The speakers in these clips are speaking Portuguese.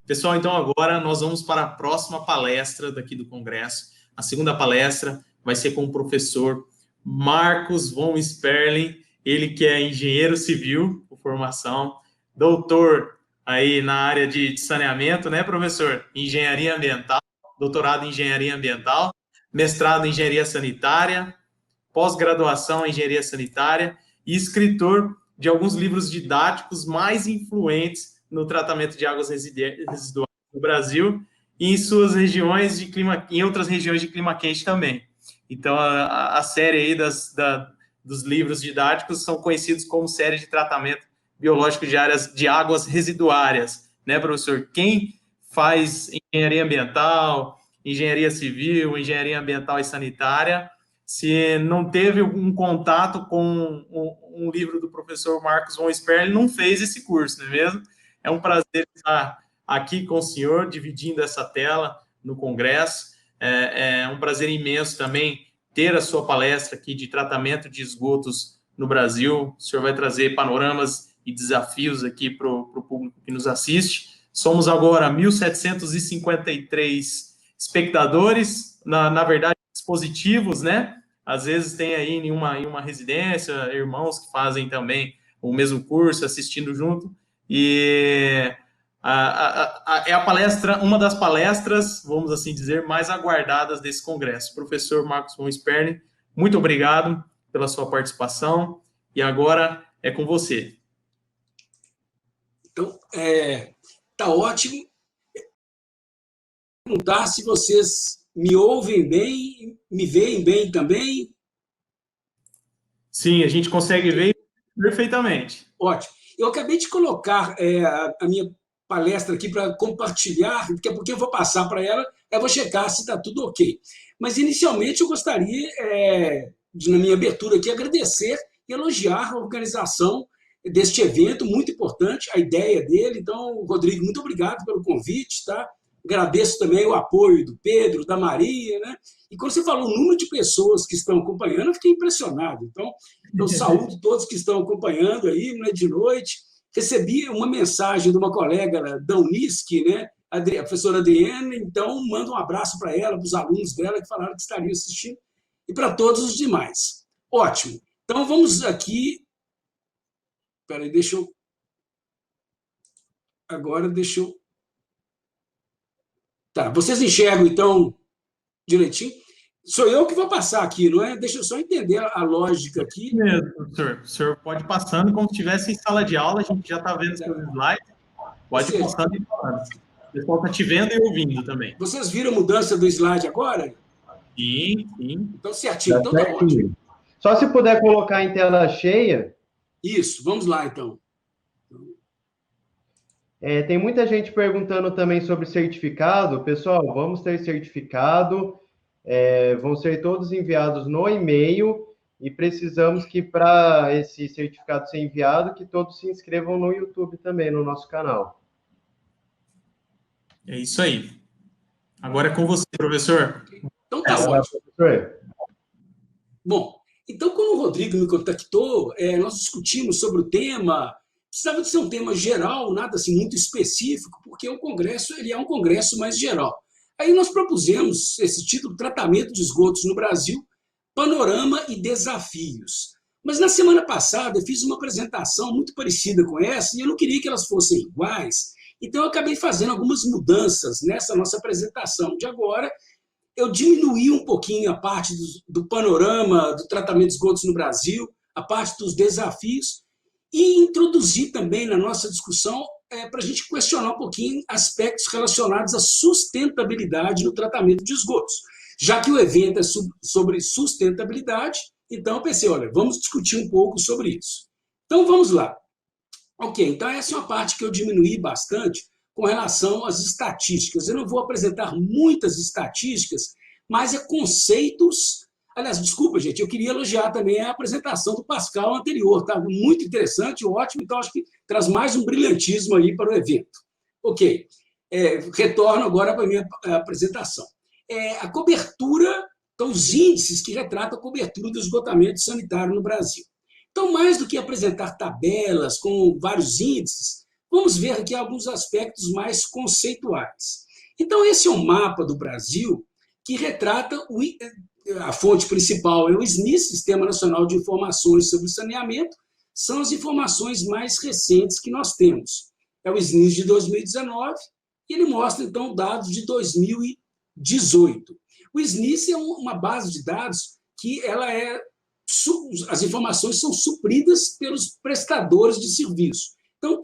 Pessoal, então agora nós vamos para a próxima palestra daqui do Congresso. A segunda palestra vai ser com o professor Marcos von Sperling, ele que é engenheiro civil por formação, doutor aí na área de saneamento, né, professor? Engenharia ambiental, doutorado em engenharia ambiental, mestrado em engenharia sanitária, pós-graduação em engenharia sanitária e escritor de alguns livros didáticos mais influentes no tratamento de águas residuais no Brasil e em suas regiões de clima, em outras regiões de clima quente também. Então, a série aí dos livros didáticos são conhecidos como série de tratamento biológico de áreas de águas residuárias, né, professor? Quem faz engenharia ambiental, engenharia civil, engenharia ambiental e sanitária, se não teve um contato com um livro do professor Marcos von Sperling, não fez esse curso, não é mesmo? É um prazer estar aqui com o senhor, dividindo essa tela no Congresso. É um prazer imenso também ter a sua palestra aqui de tratamento de esgotos no Brasil. O senhor vai trazer panoramas e desafios aqui para o público que nos assiste. Somos agora 1.753 espectadores, na verdade, dispositivos, né? Às vezes tem aí em uma residência, irmãos que fazem também o mesmo curso, assistindo junto, e é a palestra, uma das palestras, vamos assim dizer, mais aguardadas desse congresso. Professor Marcos von Sperling, muito obrigado pela sua participação, e agora é com você. Então, tá ótimo. Perguntar se vocês me ouvem bem, me veem bem também. Sim, a gente consegue ver perfeitamente. Ótimo. Eu acabei de colocar a minha palestra aqui para compartilhar, daqui a pouquinho eu vou passar para ela, eu vou checar se está tudo ok. Mas, inicialmente, eu gostaria, na minha abertura aqui, agradecer e elogiar a organização deste evento, muito importante, a ideia dele. Então, Rodrigo, muito obrigado pelo convite, tá? Agradeço também o apoio do Pedro, da Maria, né? E quando você falou o número de pessoas que estão acompanhando, eu fiquei impressionado. Então, eu saúdo todos que estão acompanhando aí, né, de noite. Recebi uma mensagem de uma colega da Unisc, né, a professora Adriana, então mando um abraço para ela, para os alunos dela que falaram que estariam assistindo, e para todos os demais. Ótimo. Então, vamos aqui... Espera aí, Agora, deixa eu... Tá, vocês enxergam, então, direitinho? Sou eu que vou passar aqui, não é? Deixa eu só entender a lógica aqui. Mesmo, professor. O senhor pode ir passando como se estivesse em sala de aula, a gente já está vendo os seus slides. Pode ir passando e falando. O pessoal está te vendo e ouvindo também. Vocês viram a mudança do slide agora? Sim, sim. Então, certinho. Então, tá ótimo. Só se puder colocar em tela cheia. Isso, vamos lá, então. Tem muita gente perguntando também sobre certificado. Pessoal, vamos ter certificado. Vão ser todos enviados no e-mail. E precisamos que, para esse certificado ser enviado, que todos se inscrevam no YouTube também, no nosso canal. É isso aí. Agora é com você, professor. Então, tá ótimo. Bom, então, quando o Rodrigo me contactou, nós discutimos sobre o tema. Precisava de ser um tema geral, nada assim muito específico, porque o congresso ele é um congresso mais geral. Aí nós propusemos esse título, Tratamento de Esgotos no Brasil, Panorama e Desafios. Mas na semana passada eu fiz uma apresentação muito parecida com essa e eu não queria que elas fossem iguais, então eu acabei fazendo algumas mudanças nessa nossa apresentação. De agora, eu diminuí um pouquinho a parte do panorama do tratamento de esgotos no Brasil, a parte dos desafios, e introduzi também na nossa discussão para a gente questionar um pouquinho aspectos relacionados à sustentabilidade no tratamento de esgotos. Já que o evento é sobre sustentabilidade, então eu pensei, olha, vamos discutir um pouco sobre isso. Então, vamos lá. Ok, então essa é uma parte que eu diminuí bastante com relação às estatísticas. Eu não vou apresentar muitas estatísticas, mas conceitos... Aliás, desculpa, gente, eu queria elogiar também a apresentação do Pascal anterior, tá? Muito interessante, ótimo, então acho que traz mais um brilhantismo aí para o evento. Ok, retorno agora para a minha apresentação. A cobertura, então os índices que retratam a cobertura do esgotamento sanitário no Brasil. Então, mais do que apresentar tabelas com vários índices, Vamos ver aqui alguns aspectos mais conceituais. Então, esse é um mapa do Brasil que retrata a fonte principal é o SNIS, Sistema Nacional de Informações sobre Saneamento, são as informações mais recentes que nós temos. É o SNIS de 2019 e ele mostra, então, dados de 2018. O SNIS é uma base de dados que as informações são supridas pelos prestadores de serviço. Então,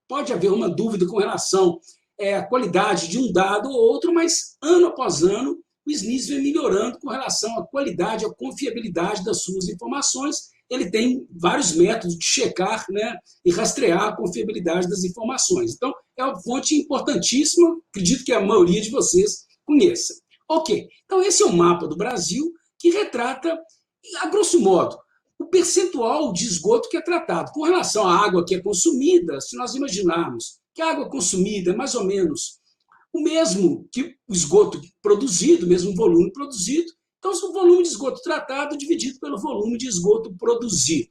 pode haver uma dúvida com relação à qualidade de um dado ou outro, mas ano após ano o SNIS vem melhorando com relação à qualidade, à confiabilidade das suas informações. Ele tem vários métodos de checar, né, e rastrear a confiabilidade das informações. Então, é uma fonte importantíssima, acredito que a maioria de vocês conheça. Ok, então esse é um mapa do Brasil que retrata, a grosso modo, o percentual de esgoto que é tratado. Com relação à água que é consumida, se nós imaginarmos que a água consumida é mais ou menos o mesmo que o esgoto produzido, o mesmo volume produzido, então o volume de esgoto tratado dividido pelo volume de esgoto produzido.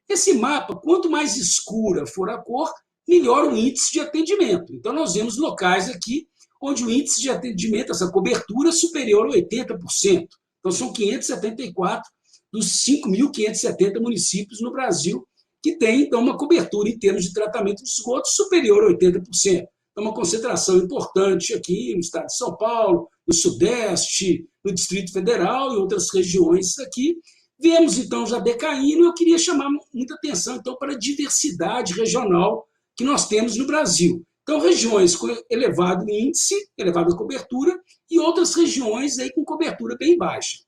Esse mapa, quanto mais escura for a cor, melhor o índice de atendimento. Então nós vemos locais aqui onde o índice de atendimento, essa cobertura, é superior a 80%. Então são 574 dos 5.570 municípios no Brasil que tem, então, uma cobertura em termos de tratamento de esgoto superior a 80%. É uma concentração importante aqui no estado de São Paulo, no Sudeste, no Distrito Federal e outras regiões aqui. Vemos, então, já decaindo. Eu queria chamar muita atenção, então, para a diversidade regional que nós temos no Brasil. Então, regiões com elevado índice, elevada cobertura, e outras regiões aí com cobertura bem baixa.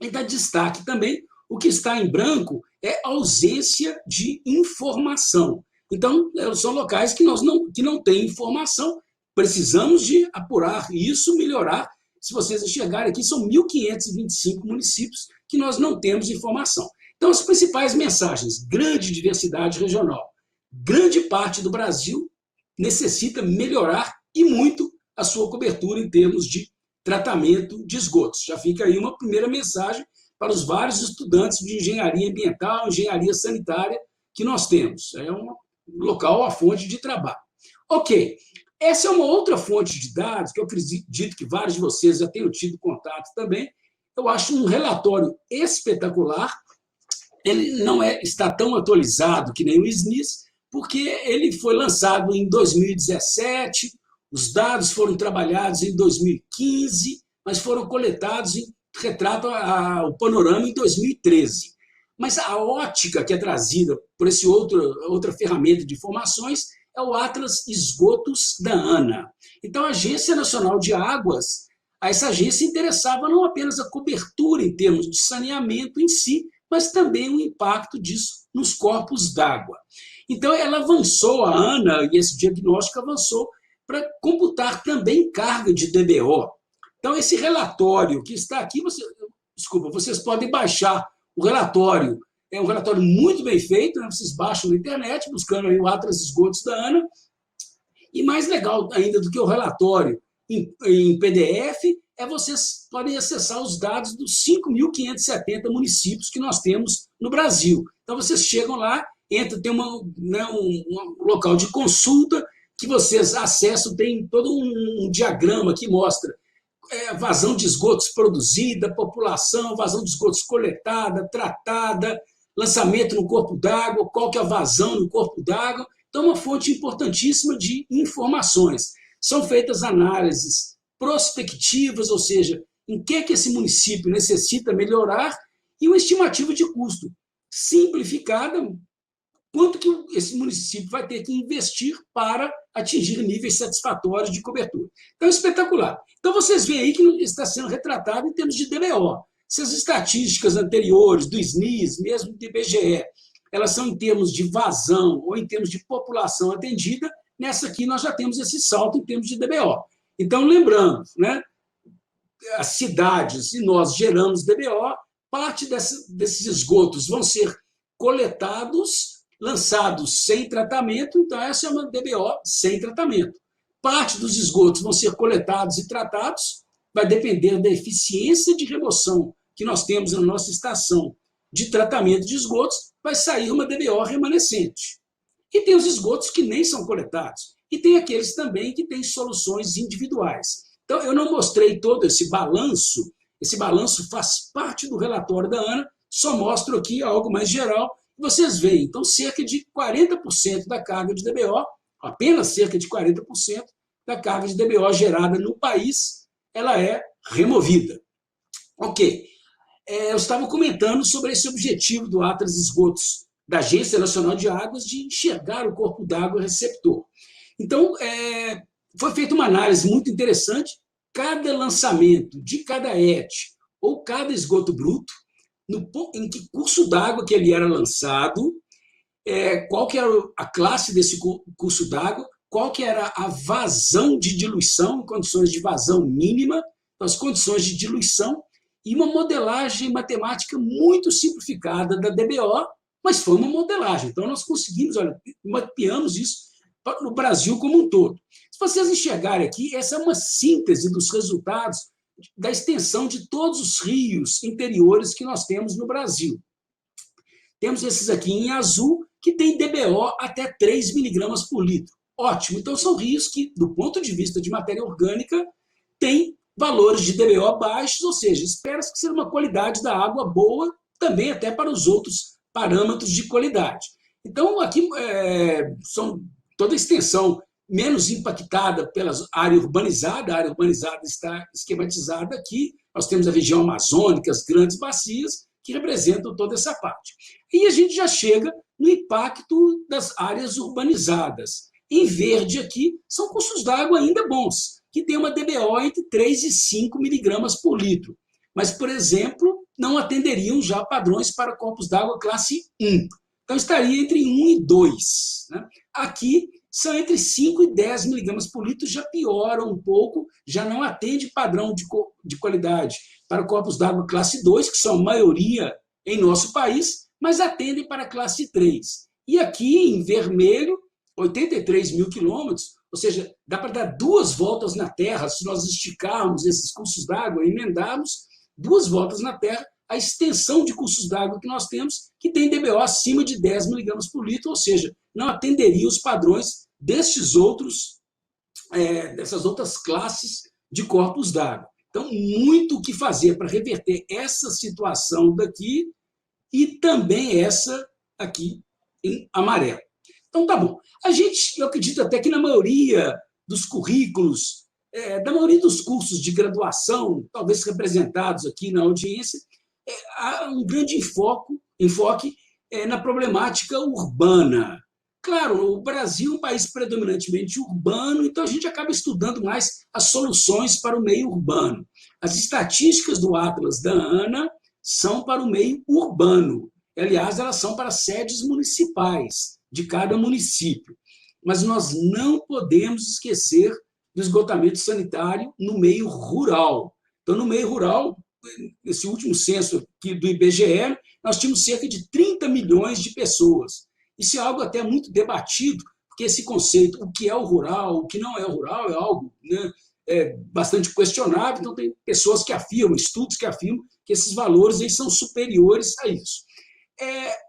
E dá destaque também, o que está em branco é ausência de informação. Então, são locais que não têm informação, precisamos de apurar isso, melhorar. Se vocês enxergarem aqui, são 1.525 municípios que nós não temos informação. Então, as principais mensagens: grande diversidade regional. Grande parte do Brasil necessita melhorar e muito a sua cobertura em termos de tratamento de esgotos. Já fica aí uma primeira mensagem para os vários estudantes de engenharia ambiental, engenharia sanitária que nós temos. É um local, a fonte de trabalho. Ok, essa é uma outra fonte de dados que eu acredito que vários de vocês já tenham tido contato também. Eu acho um relatório espetacular. Ele não está tão atualizado que nem o SNIS, porque ele foi lançado em 2017, os dados foram trabalhados em 2015, mas foram coletados em retrato o panorama em 2013. Mas a ótica que é trazida por essa outra ferramenta de informações é o Atlas Esgotos da ANA. Então, a Agência Nacional de Águas, essa agência interessava não apenas a cobertura em termos de saneamento em si, mas também o impacto disso nos corpos d'água. Então, ela avançou, a ANA, e esse diagnóstico avançou para computar também carga de DBO. Então, esse relatório que está aqui, vocês podem baixar o relatório. É um relatório muito bem feito, né? Vocês baixam na internet, buscando aí o Atlas Esgotos da ANA. E mais legal ainda do que o relatório em PDF, vocês podem acessar os dados dos 5.570 municípios que nós temos no Brasil. Então, vocês chegam lá, tem um local de consulta que vocês acessam, tem todo um diagrama que mostra vazão de esgotos produzida, população, vazão de esgotos coletada, tratada, lançamento no corpo d'água, qual que é a vazão no corpo d'água. Então, uma fonte importantíssima de informações. São feitas análises prospectivas, ou seja, em que esse município necessita melhorar, e uma estimativa de custo simplificada, quanto que esse município vai ter que investir para atingir níveis satisfatórios de cobertura. Então, é espetacular. Então, vocês veem aí que está sendo retratado em termos de DBO. Se as estatísticas anteriores do SNIS, mesmo do IBGE, elas são em termos de vazão ou em termos de população atendida, nessa aqui nós já temos esse salto em termos de DBO. Então, lembrando, né, as cidades, e nós geramos DBO, parte desses esgotos vão ser coletados, lançados sem tratamento, então essa é uma DBO sem tratamento. Parte dos esgotos vão ser coletados e tratados, vai depender da eficiência de remoção que nós temos na nossa estação de tratamento de esgotos, vai sair uma DBO remanescente. E tem os esgotos que nem são coletados. E tem aqueles também que têm soluções individuais. Então, eu não mostrei todo esse balanço faz parte do relatório da ANA, só mostro aqui algo mais geral. Vocês veem, então, cerca de 40% da carga de DBO, apenas cerca de 40% da carga de DBO gerada no país, ela é removida. Ok. Eu estava comentando sobre esse objetivo do Atlas Esgotos da Agência Nacional de Águas de enxergar o corpo d'água receptor. Então, foi feita uma análise muito interessante. Cada lançamento de cada ET ou cada esgoto bruto, em que curso d'água que ele era lançado, qual que era a classe desse curso d'água, qual que era a vazão de diluição, em condições de vazão mínima, as condições de diluição, e uma modelagem matemática muito simplificada da DBO, mas foi uma modelagem. Então, nós conseguimos, mapeamos isso no Brasil como um todo. Se vocês enxergarem aqui, essa é uma síntese dos resultados da extensão de todos os rios interiores que nós temos no Brasil. Temos esses aqui em azul, que tem DBO até 3 miligramas por litro. Ótimo. Então, são rios que, do ponto de vista de matéria orgânica, têm valores de DBO baixos, ou seja, espera-se que seja uma qualidade da água boa, também até para os outros parâmetros de qualidade. Então, aqui são toda a extensão menos impactada pela área urbanizada. A área urbanizada está esquematizada aqui. Nós temos a região amazônica, as grandes bacias, que representam toda essa parte. E a gente já chega no impacto das áreas urbanizadas. Em verde aqui, são cursos d'água ainda bons, que tem uma DBO entre 3 e 5 miligramas por litro. Mas, por exemplo, não atenderiam já padrões para corpos d'água classe 1. Então, estaria entre 1 e 2. Né? Aqui, são entre 5 e 10 miligramas por litro, já piora um pouco, já não atende padrão de qualidade para corpos d'água classe 2, que são a maioria em nosso país, mas atendem para a classe 3. E aqui, em vermelho, 83 mil quilômetros, ou seja, dá para dar 2 voltas na Terra, se nós esticarmos esses cursos d'água, emendarmos 2 voltas na Terra, a extensão de cursos d'água que nós temos, que tem DBO acima de 10 miligramas por litro, ou seja, não atenderia os padrões dessas outras classes de corpos d'água. Então, muito o que fazer para reverter essa situação daqui e também essa aqui em amarelo. Então, tá bom. Eu acredito até que na maioria dos currículos, da maioria dos cursos de graduação, talvez representados aqui na audiência, há um grande enfoque na problemática urbana. Claro, o Brasil é um país predominantemente urbano, então a gente acaba estudando mais as soluções para o meio urbano. As estatísticas do Atlas da ANA são para o meio urbano. Aliás, elas são para sedes municipais de cada município. Mas nós não podemos esquecer do esgotamento sanitário no meio rural. Então, no meio rural, nesse último censo aqui do IBGE, nós tínhamos cerca de 30 milhões de pessoas. Isso é algo até muito debatido, porque esse conceito, o que é o rural, o que não é o rural, é algo bastante questionável. Então, tem pessoas que afirmam, estudos que afirmam que esses valores aí são superiores a isso.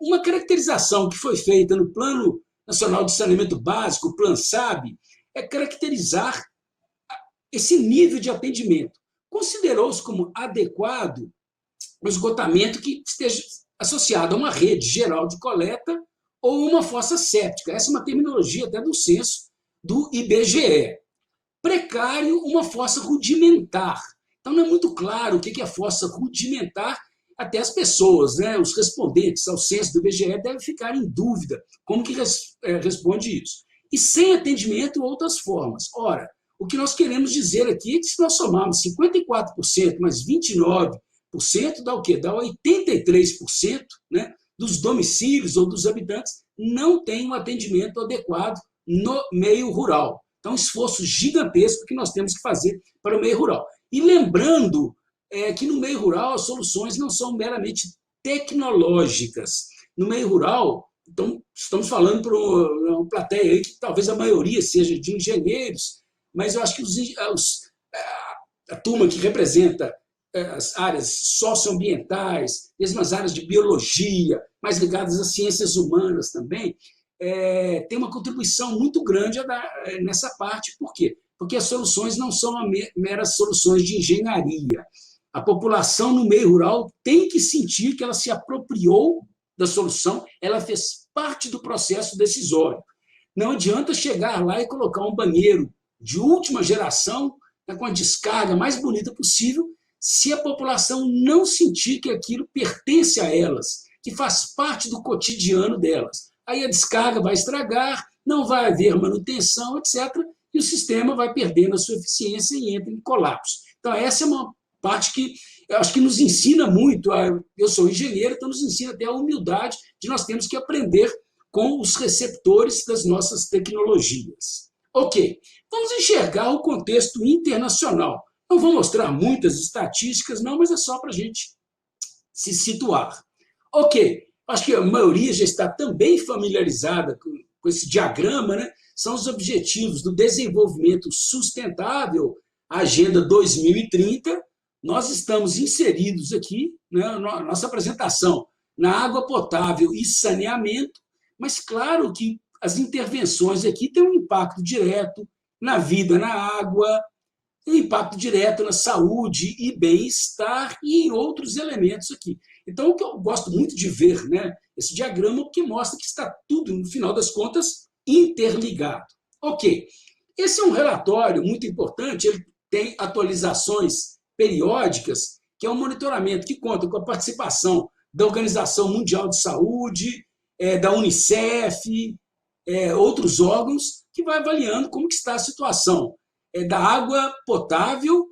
Uma caracterização que foi feita no Plano Nacional de Saneamento Básico, o PLAN-SAB, é caracterizar esse nível de atendimento. Considerou-se como adequado o esgotamento que esteja associado a uma rede geral de coleta ou uma fossa séptica. Essa é uma terminologia até do censo do IBGE. Precário, uma fossa rudimentar. Então, não é muito claro o que é fossa rudimentar. Até as pessoas, os respondentes ao censo do IBGE devem ficar em dúvida como que responde isso. E sem atendimento, outras formas. Ora, o que nós queremos dizer aqui é que se nós somarmos 54% mais 29%, dá o quê? Dá 83%, dos domicílios ou dos habitantes não tem um atendimento adequado no meio rural. Então, um esforço gigantesco que nós temos que fazer para o meio rural. E lembrando que no meio rural as soluções não são meramente tecnológicas. No meio rural, então, estamos falando para uma plateia aí que talvez a maioria seja de engenheiros, mas eu acho que a turma que representa as áreas socioambientais, mesmo as áreas de biologia, mais ligadas às ciências humanas também, tem uma contribuição muito grande nessa parte. Por quê? Porque as soluções não são meras soluções de engenharia. A população no meio rural tem que sentir que ela se apropriou da solução, ela fez parte do processo decisório. Não adianta chegar lá e colocar um banheiro de última geração, né, com a descarga mais bonita possível, se a população não sentir que aquilo pertence a elas, que faz parte do cotidiano delas. Aí a descarga vai estragar, não vai haver manutenção, etc., e o sistema vai perdendo a sua eficiência e entra em colapso. Então, essa é uma parte que eu acho que nos ensina muito. Eu sou engenheiro, então nos ensina até a humildade de nós termos que aprender com os receptores das nossas tecnologias. Ok, vamos enxergar o contexto internacional. Não vou mostrar muitas estatísticas, não, mas é só para a gente se situar. Ok, acho que a maioria já está também familiarizada com esse diagrama, né? São os objetivos do desenvolvimento sustentável, a Agenda 2030. Nós estamos inseridos aqui, né, nossa apresentação, na água potável e saneamento, mas claro que as intervenções aqui têm um impacto direto na vida na água, um impacto direto na saúde e bem-estar e em outros elementos aqui. Então, o que eu gosto muito de ver, né, esse diagrama, porque mostra que está tudo, no final das contas, interligado. Ok, esse é um relatório muito importante, ele tem atualizações periódicas, que é um monitoramento que conta com a participação da Organização Mundial de Saúde, da Unicef, outros órgãos, que vai avaliando como que está a situação da água potável.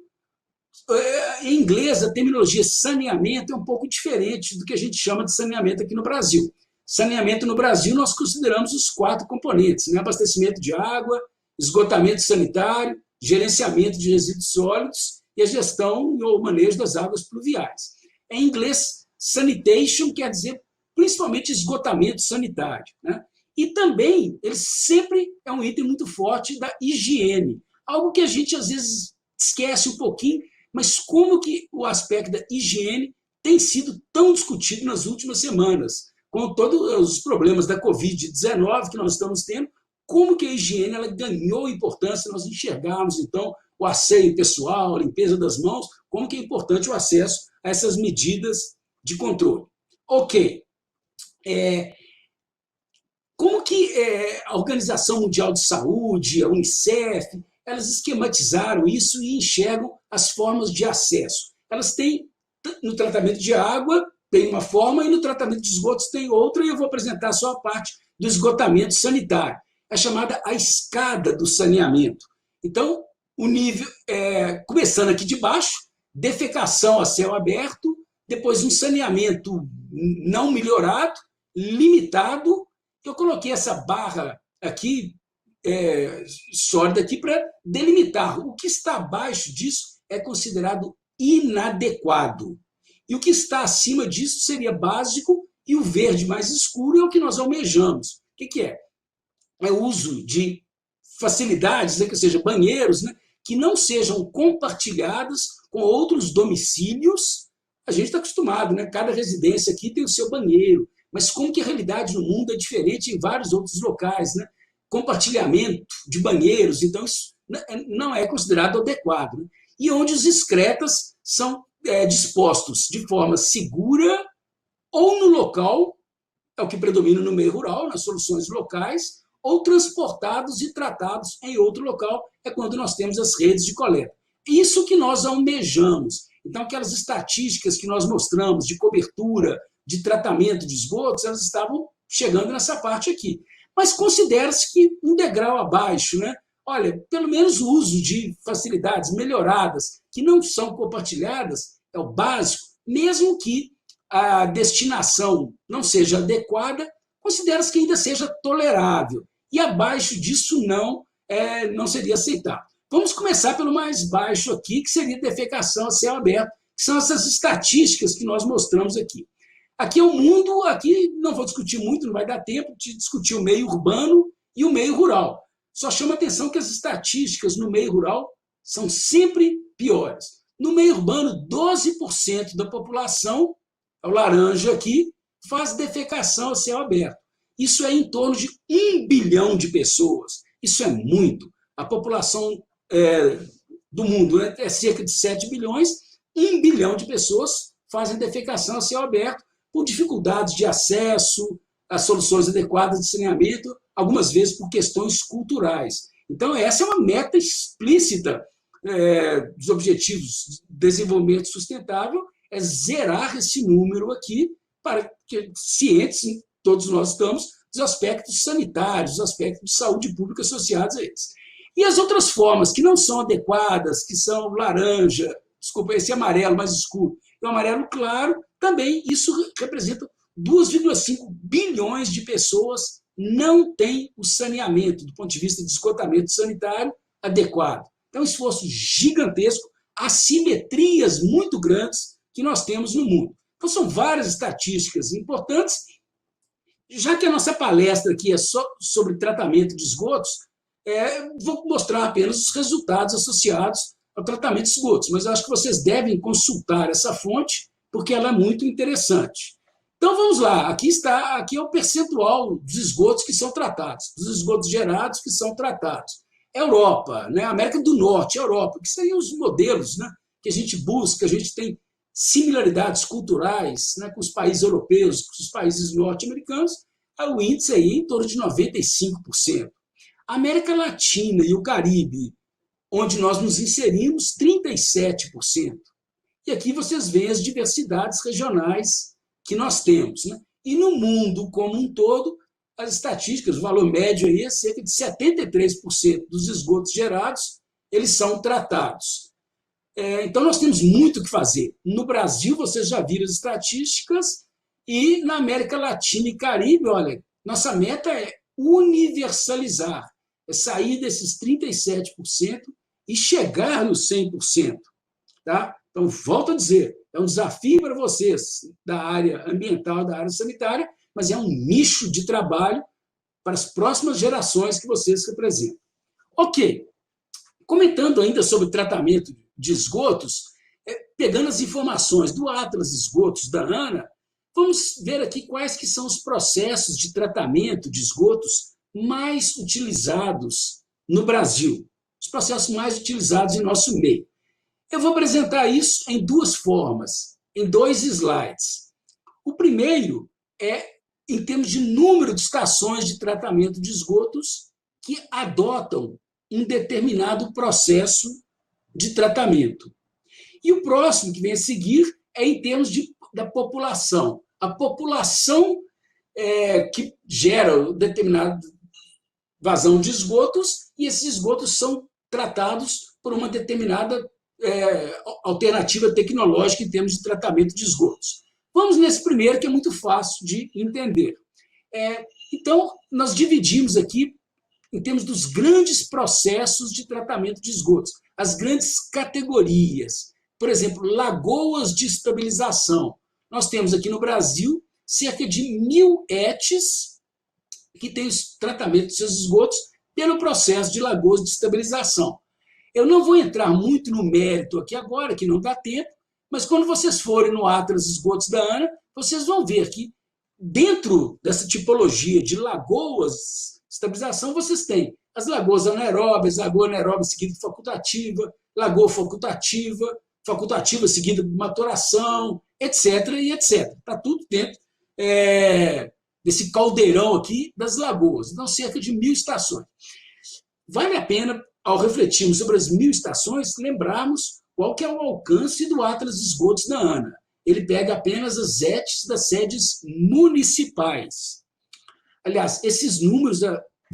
Em inglês, a terminologia saneamento é um pouco diferente do que a gente chama de saneamento aqui no Brasil. Saneamento no Brasil, nós consideramos os 4 componentes, né? Abastecimento de água, esgotamento sanitário, gerenciamento de resíduos sólidos e a gestão ou manejo das águas pluviais. Em inglês, sanitation quer dizer principalmente esgotamento sanitário, né? E também, ele sempre é um item muito forte da higiene, algo que a gente às vezes esquece um pouquinho, mas como que o aspecto da higiene tem sido tão discutido nas últimas semanas, com todos os problemas da Covid-19 que nós estamos tendo, como que a higiene ela ganhou importância, nós enxergarmos, então, o asseio pessoal, a limpeza das mãos, como que é importante o acesso a essas medidas de controle. Ok. Como que a Organização Mundial de Saúde, a Unicef, elas esquematizaram isso e enxergam as formas de acesso? Elas têm, no tratamento de água, tem uma forma, e no tratamento de esgotos tem outra, e eu vou apresentar só a parte do esgotamento sanitário. É chamada a escada do saneamento. Então, o nível, começando aqui de baixo, defecação a céu aberto, depois um saneamento não melhorado, limitado. Eu coloquei essa barra aqui, sólida aqui, para delimitar. O que está abaixo disso é considerado inadequado. E o que está acima disso seria básico, e o verde mais escuro é o que nós almejamos. O que é? É o uso de facilidades, né, que seja banheiros, né, que não sejam compartilhados com outros domicílios. A gente está acostumado, né? Cada residência aqui tem o seu banheiro, mas como que a realidade no mundo é diferente em vários outros locais, né? Compartilhamento de banheiros, então isso não é considerado adequado, né? E onde os excretas são dispostos de forma segura ou no local, é o que predomina no meio rural, nas soluções locais, ou transportados e tratados em outro local, é quando nós temos as redes de coleta. Isso que nós almejamos. Então, aquelas estatísticas que nós mostramos de cobertura, de tratamento de esgotos, elas estavam chegando nessa parte aqui. Mas considera-se que um degrau abaixo, né? Olha, pelo menos o uso de facilidades melhoradas que não são compartilhadas é o básico, mesmo que a destinação não seja adequada, considera-se que ainda seja tolerável. E abaixo disso não seria aceitável. Vamos começar pelo mais baixo aqui, que seria defecação a céu aberto, que são essas estatísticas que nós mostramos aqui. Aqui é o mundo, aqui não vou discutir muito, não vai dar tempo de discutir o meio urbano e o meio rural. Só chama atenção que as estatísticas no meio rural são sempre piores. No meio urbano, 12% da população, é o laranja aqui, faz defecação a céu aberto. isso é em torno de 1 bilhão de pessoas. Isso é muito. A população do mundo, né, é cerca de 7 bilhões, 1 bilhão de pessoas fazem defecação a céu aberto por dificuldades de acesso a soluções adequadas de saneamento, algumas vezes por questões culturais. Então, essa é uma meta explícita dos Objetivos de Desenvolvimento Sustentável, é zerar esse número aqui, para que cientes, todos nós estamos, dos aspectos sanitários, dos aspectos de saúde pública associados a eles. E as outras formas que não são adequadas, que são laranja, desculpa, esse amarelo mais escuro, e o amarelo claro, também isso representa 2,5 bilhões de pessoas não têm o saneamento, do ponto de vista de esgotamento sanitário, adequado. Então, um esforço gigantesco, assimetrias muito grandes que nós temos no mundo. Então, são várias estatísticas importantes. Já que a nossa palestra aqui é só sobre tratamento de esgotos, vou mostrar apenas os resultados associados ao tratamento de esgotos, mas eu acho que vocês devem consultar essa fonte, porque ela é muito interessante. Então, vamos lá. Aqui é o percentual dos esgotos que são tratados, dos esgotos gerados que são tratados. Europa, né? América do Norte, Europa, que seriam os modelos, né, que a gente busca, a gente tem similaridades culturais, né, com os países europeus, com os países norte-americanos, o índice aí em torno de 95%. A América Latina e o Caribe, onde nós nos inserimos, 37%. E aqui vocês veem as diversidades regionais que nós temos, né? E no mundo como um todo, as estatísticas, o valor médio aí é cerca de 73% dos esgotos gerados, eles são tratados. Então, nós temos muito o que fazer. No Brasil, vocês já viram as estatísticas, e na América Latina e Caribe, olha, nossa meta é universalizar, é sair desses 37% e chegar nos 100%. Tá? Então, volto a dizer, é um desafio para vocês da área ambiental, da área sanitária, mas é um nicho de trabalho para as próximas gerações que vocês representam. Ok. Comentando ainda sobre tratamento de esgotos, pegando as informações do Atlas Esgotos da ANA, vamos ver aqui quais que são os processos de tratamento de esgotos mais utilizados no Brasil, os processos mais utilizados em nosso meio. Eu vou apresentar isso em duas formas, em 2 slides. O primeiro é em termos de número de estações de tratamento de esgotos que adotam um determinado processo de tratamento. E o próximo que vem a seguir é em termos da população. A população que gera determinada vazão de esgotos, e esses esgotos são tratados por uma determinada alternativa tecnológica em termos de tratamento de esgotos. Vamos nesse primeiro, que é muito fácil de entender. Então, nós dividimos aqui em termos dos grandes processos de tratamento de esgotos, as grandes categorias. Por exemplo, lagoas de estabilização. Nós temos aqui no Brasil cerca de 1.000 ETs que têm o tratamento de seus esgotos pelo processo de lagoas de estabilização. Eu não vou entrar muito no mérito aqui agora, que não dá tempo, mas quando vocês forem no Atlas Esgotos da ANA, vocês vão ver que dentro dessa tipologia de lagoas de estabilização, vocês têm as lagoas anaeróbias, lagoa anaeróbia seguida de facultativa, lagoa facultativa seguida de maturação, etc. e etc. Está tudo dentro desse caldeirão aqui das lagoas. Então, cerca de 1.000 estações. Vale a pena, ao refletirmos sobre as 1.000 estações, lembrarmos qual que é o alcance do Atlas de Esgotos da ANA. Ele pega apenas as ETs das sedes municipais. Aliás, esses números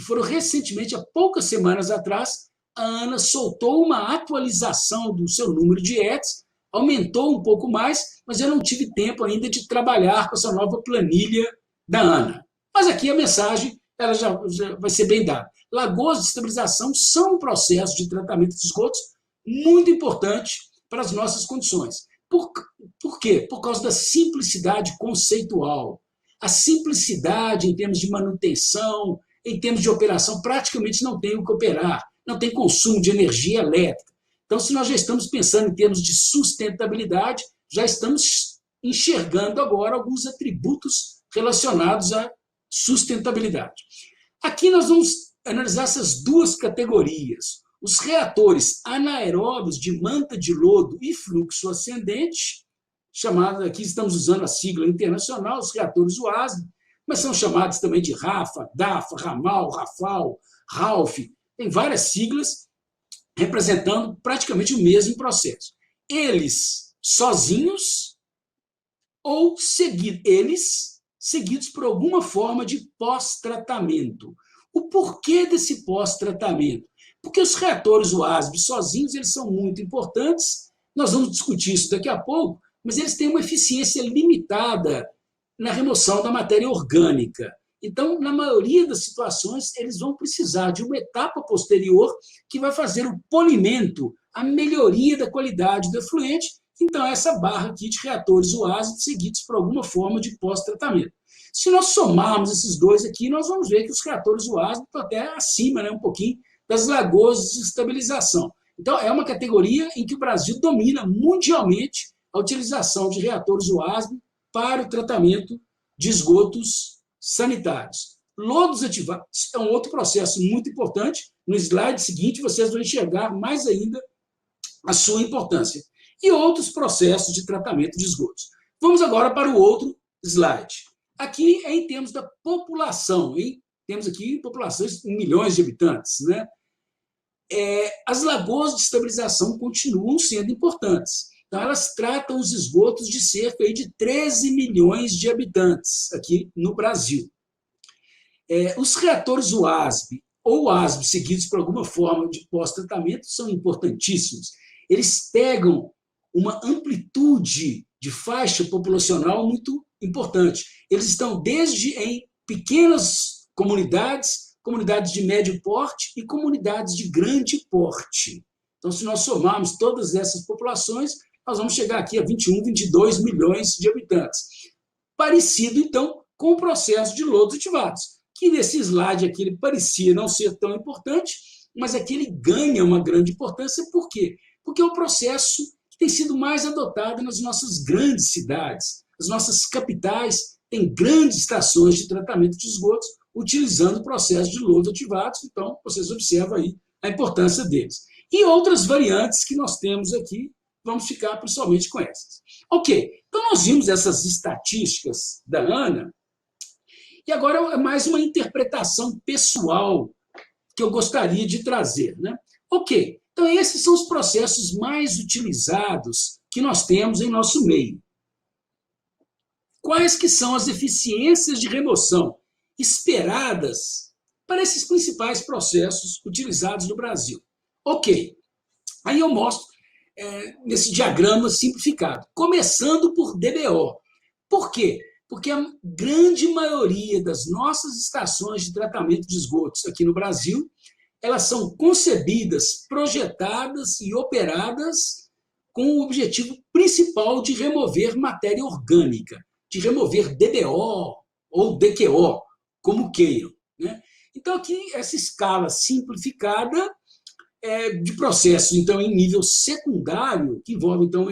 foram recentemente, há poucas semanas atrás, a ANA soltou uma atualização do seu número de ETs, aumentou um pouco mais, mas eu não tive tempo ainda de trabalhar com essa nova planilha da ANA. Mas aqui a mensagem ela já vai ser bem dada. Lagoas de estabilização são um processo de tratamento de esgotos muito importante para as nossas condições. Por quê? Por causa da simplicidade conceitual. A simplicidade em termos de manutenção, em termos de operação, praticamente não tem o que operar, não tem consumo de energia elétrica. Então, se nós já estamos pensando em termos de sustentabilidade, já estamos enxergando agora alguns atributos relacionados a sustentabilidade. Aqui nós vamos analisar essas duas categorias. Os reatores anaeróbios de manta de lodo e fluxo ascendente, chamados, aqui estamos usando a sigla internacional, os reatores WASB, mas são chamados também de RAFA, DAFA, Ramal, Rafal, RALF, tem várias siglas representando praticamente o mesmo processo. Eles sozinhos ou seguidos por alguma forma de pós-tratamento. O porquê desse pós-tratamento? Porque os reatores WASB sozinhos eles são muito importantes, nós vamos discutir isso daqui a pouco, mas eles têm uma eficiência limitada na remoção da matéria orgânica. Então, na maioria das situações, eles vão precisar de uma etapa posterior que vai fazer o polimento, a melhoria da qualidade do efluente. Então, essa barra aqui de reatores WASB seguidos por alguma forma de pós-tratamento. Se nós somarmos esses dois aqui, nós vamos ver que os reatores WASB estão até acima, né, um pouquinho, das lagoas de estabilização. Então, é uma categoria em que o Brasil domina mundialmente a utilização de reatores WASB para o tratamento de esgotos sanitários. Lodos ativados é um outro processo muito importante. No slide seguinte, vocês vão enxergar mais ainda a sua importância. E outros processos de tratamento de esgotos. Vamos agora para o outro slide. Aqui é em termos da população, hein? Temos aqui populações em milhões de habitantes, né? As lagoas de estabilização continuam sendo importantes. Então, elas tratam os esgotos de cerca de 13 milhões de habitantes aqui no Brasil. Os reatores WASB ou WASB seguidos por alguma forma de pós-tratamento são importantíssimos. Eles pegam uma amplitude de faixa populacional muito importante. Eles estão desde em pequenas comunidades, comunidades de médio porte e comunidades de grande porte. Então, se nós somarmos todas essas populações, nós vamos chegar aqui a 21, 22 milhões de habitantes. Parecido, então, com o processo de lodos ativados, que nesse slide aqui ele parecia não ser tão importante, mas aqui ele ganha uma grande importância. Por quê? Porque é um processo que tem sido mais adotado nas nossas grandes cidades. As nossas capitais têm grandes estações de tratamento de esgotos utilizando o processo de lodo ativados. Então, vocês observam aí a importância deles. E outras variantes que nós temos aqui, vamos ficar principalmente com essas. Ok, então nós vimos essas estatísticas da Ana, e agora é mais uma interpretação pessoal que eu gostaria de trazer, né? Ok, então esses são os processos mais utilizados que nós temos em nosso meio. Quais que são as eficiências de remoção esperadas para esses principais processos utilizados no Brasil? Ok, aí eu mostro nesse diagrama simplificado, começando por DBO. Por quê? Porque a grande maioria das nossas estações de tratamento de esgotos aqui no Brasil, elas são concebidas, projetadas e operadas com o objetivo principal de remover matéria orgânica, de remover DBO ou DQO, como queiram, né? Então, aqui, essa escala simplificada de processos, então, em nível secundário, que envolve, então,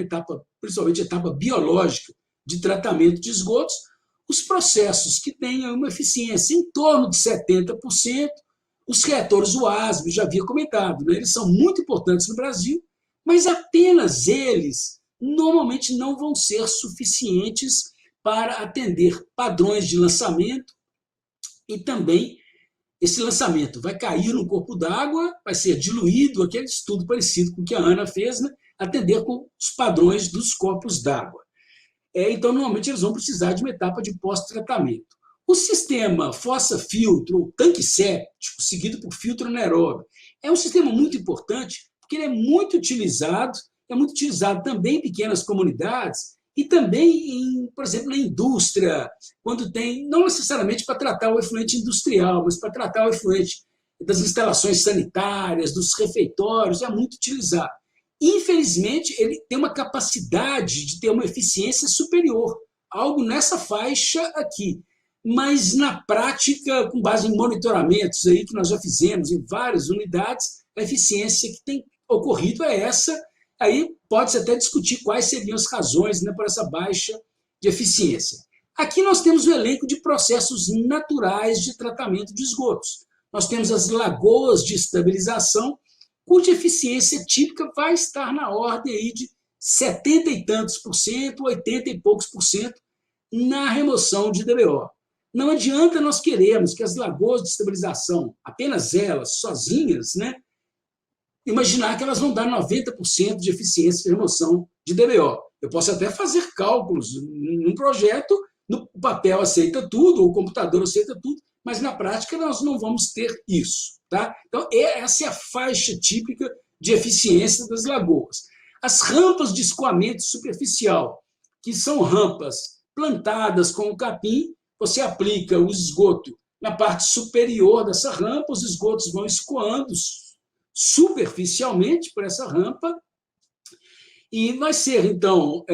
principalmente a etapa biológica de tratamento de esgotos, os processos que tenham uma eficiência em torno de 70%, os reatores WASB, já havia comentado, né? Eles são muito importantes no Brasil, mas apenas eles normalmente não vão ser suficientes para atender padrões de lançamento e também esse lançamento vai cair no corpo d'água, vai ser diluído, aquele estudo parecido com o que a Ana fez, né? Atender com os padrões dos corpos d'água. Então, normalmente, eles vão precisar de uma etapa de pós-tratamento. O sistema fossa-filtro, ou tanque séptico, seguido por filtro anaeróbio, é um sistema muito importante, porque ele é muito utilizado também em pequenas comunidades, e também, por exemplo, na indústria, quando tem, não necessariamente para tratar o efluente industrial, mas para tratar o efluente das instalações sanitárias, dos refeitórios, é muito utilizado. Infelizmente, ele tem uma capacidade de ter uma eficiência superior, algo nessa faixa aqui. Mas, na prática, com base em monitoramentos aí que nós já fizemos em várias unidades, a eficiência que tem ocorrido é essa. Aí pode-se até discutir quais seriam as razões, né, por essa baixa de eficiência. Aqui nós temos o elenco de processos naturais de tratamento de esgotos. Nós temos as lagoas de estabilização, cuja eficiência típica vai estar na ordem aí de 70 e tantos por cento, 80 e poucos por cento na remoção de DBO. Não adianta nós queremos que as lagoas de estabilização, apenas elas, sozinhas, né, imaginar que elas vão dar 90% de eficiência de remoção de DBO. Eu posso até fazer cálculos num projeto, no papel aceita tudo, o computador aceita tudo, mas na prática nós não vamos ter isso. Tá? Então, essa é a faixa típica de eficiência das lagoas. As rampas de escoamento superficial, que são rampas plantadas com o capim, você aplica o esgoto na parte superior dessa rampa, os esgotos vão escoando superficialmente por essa rampa, e vai ser, então,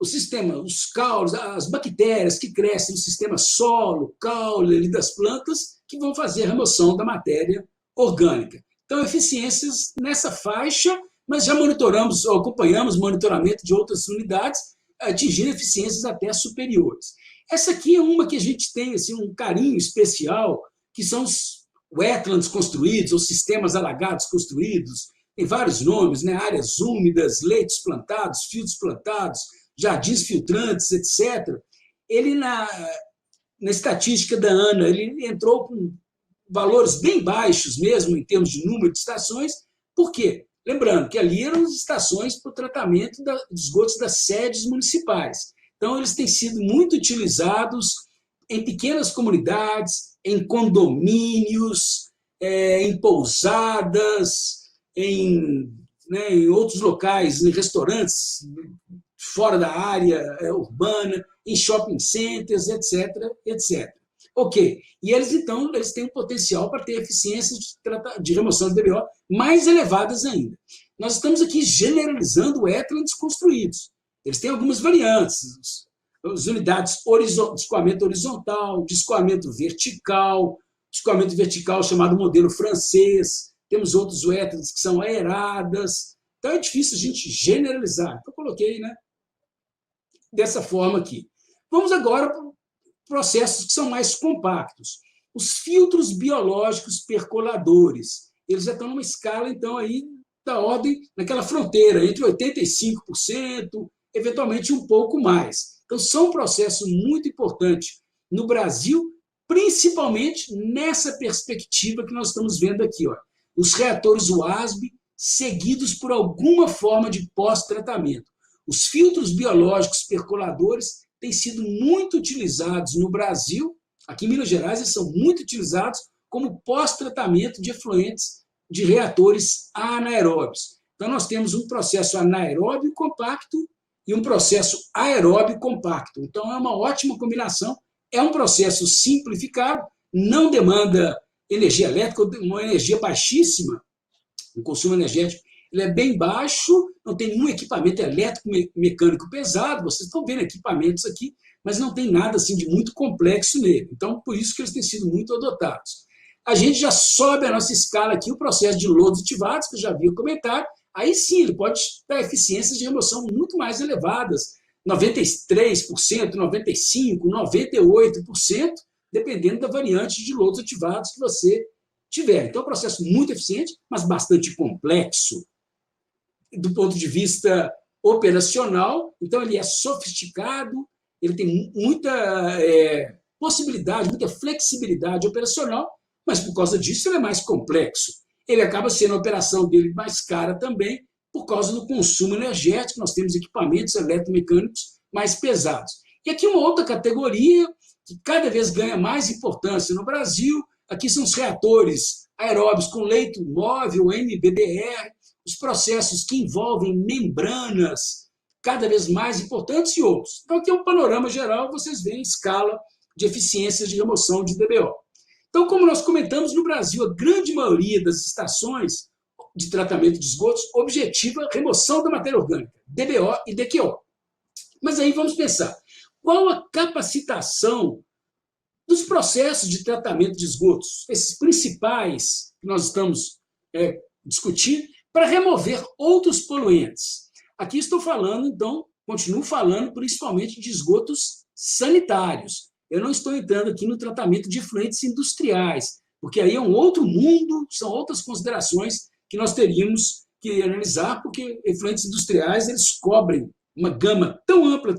o sistema, os caules, as bactérias que crescem no sistema solo, caule ali das plantas, que vão fazer a remoção da matéria orgânica. Então, eficiências nessa faixa, mas já monitoramos, acompanhamos monitoramento de outras unidades, atingindo eficiências até superiores. Essa aqui é uma que a gente tem assim, um carinho especial, que são os wetlands construídos, ou sistemas alagados construídos, tem vários nomes, né? Áreas úmidas, leitos plantados, fios plantados, jardins filtrantes, etc. Ele, na estatística da ANA, ele entrou com valores bem baixos mesmo, em termos de número de estações. Por quê? Lembrando que ali eram as estações para o tratamento de esgotos das sedes municipais. Então, eles têm sido muito utilizados em pequenas comunidades, em condomínios, em pousadas, em outros locais, em restaurantes fora da área urbana, em shopping centers, etc., etc. Ok. E eles, então, eles têm um potencial para ter eficiências de remoção de DBO mais elevadas ainda. Nós estamos aqui generalizando wetlands construídos. Eles têm algumas variantes. As unidades de escoamento horizontal, de escoamento vertical chamado modelo francês. Temos outros wetlands que são aeradas. Então, é difícil a gente generalizar. Então, eu coloquei, né, dessa forma aqui. Vamos agora para processos que são mais compactos. Os filtros biológicos percoladores. Eles já estão numa escala, então, aí da ordem, naquela fronteira, entre 85%, eventualmente um pouco mais. Então, são um processo muito importante no Brasil, principalmente nessa perspectiva que nós estamos vendo aqui. Ó. Os reatores WASB, seguidos por alguma forma de pós-tratamento. Os filtros biológicos percoladores têm sido muito utilizados no Brasil, aqui em Minas Gerais, eles são muito utilizados como pós-tratamento de efluentes de reatores anaeróbios. Então, nós temos um processo anaeróbio compacto e um processo aeróbio compacto. Então, é uma ótima combinação. É um processo simplificado, não demanda energia elétrica, uma energia baixíssima, o consumo energético ele é bem baixo, não tem nenhum equipamento elétrico mecânico pesado, vocês estão vendo equipamentos aqui, mas não tem nada assim de muito complexo nele. Então, por isso que eles têm sido muito adotados. A gente já sobe a nossa escala aqui, o processo de lodos ativados, que eu já havia comentado, aí sim, ele pode dar eficiências de remoção muito mais elevadas, 93%, 95%, 98%, dependendo da variante de lodos ativados que você tiver. Então, é um processo muito eficiente, mas bastante complexo do ponto de vista operacional. Então, ele é sofisticado, ele tem muita possibilidade, muita flexibilidade operacional, mas por causa disso ele é mais complexo. Ele acaba sendo a operação dele mais cara também, por causa do consumo energético. Nós temos equipamentos eletromecânicos mais pesados. E aqui uma outra categoria que cada vez ganha mais importância no Brasil, aqui são os reatores aeróbios com leito móvel, MBBR, os processos que envolvem membranas cada vez mais importantes e outros. Então, aqui é um panorama geral, vocês veem a escala de eficiências de remoção de DBO. Então, como nós comentamos, no Brasil, a grande maioria das estações de tratamento de esgotos objetiva a remoção da matéria orgânica, DBO e DQO. Mas aí vamos pensar, qual a capacitação dos processos de tratamento de esgotos, esses principais que nós estamos discutindo, para remover outros poluentes? Aqui estou falando, então, continuo falando principalmente de esgotos sanitários. Eu não estou entrando aqui no tratamento de efluentes industriais, porque aí é um outro mundo, são outras considerações que nós teríamos que analisar, porque efluentes industriais eles cobrem uma gama tão ampla,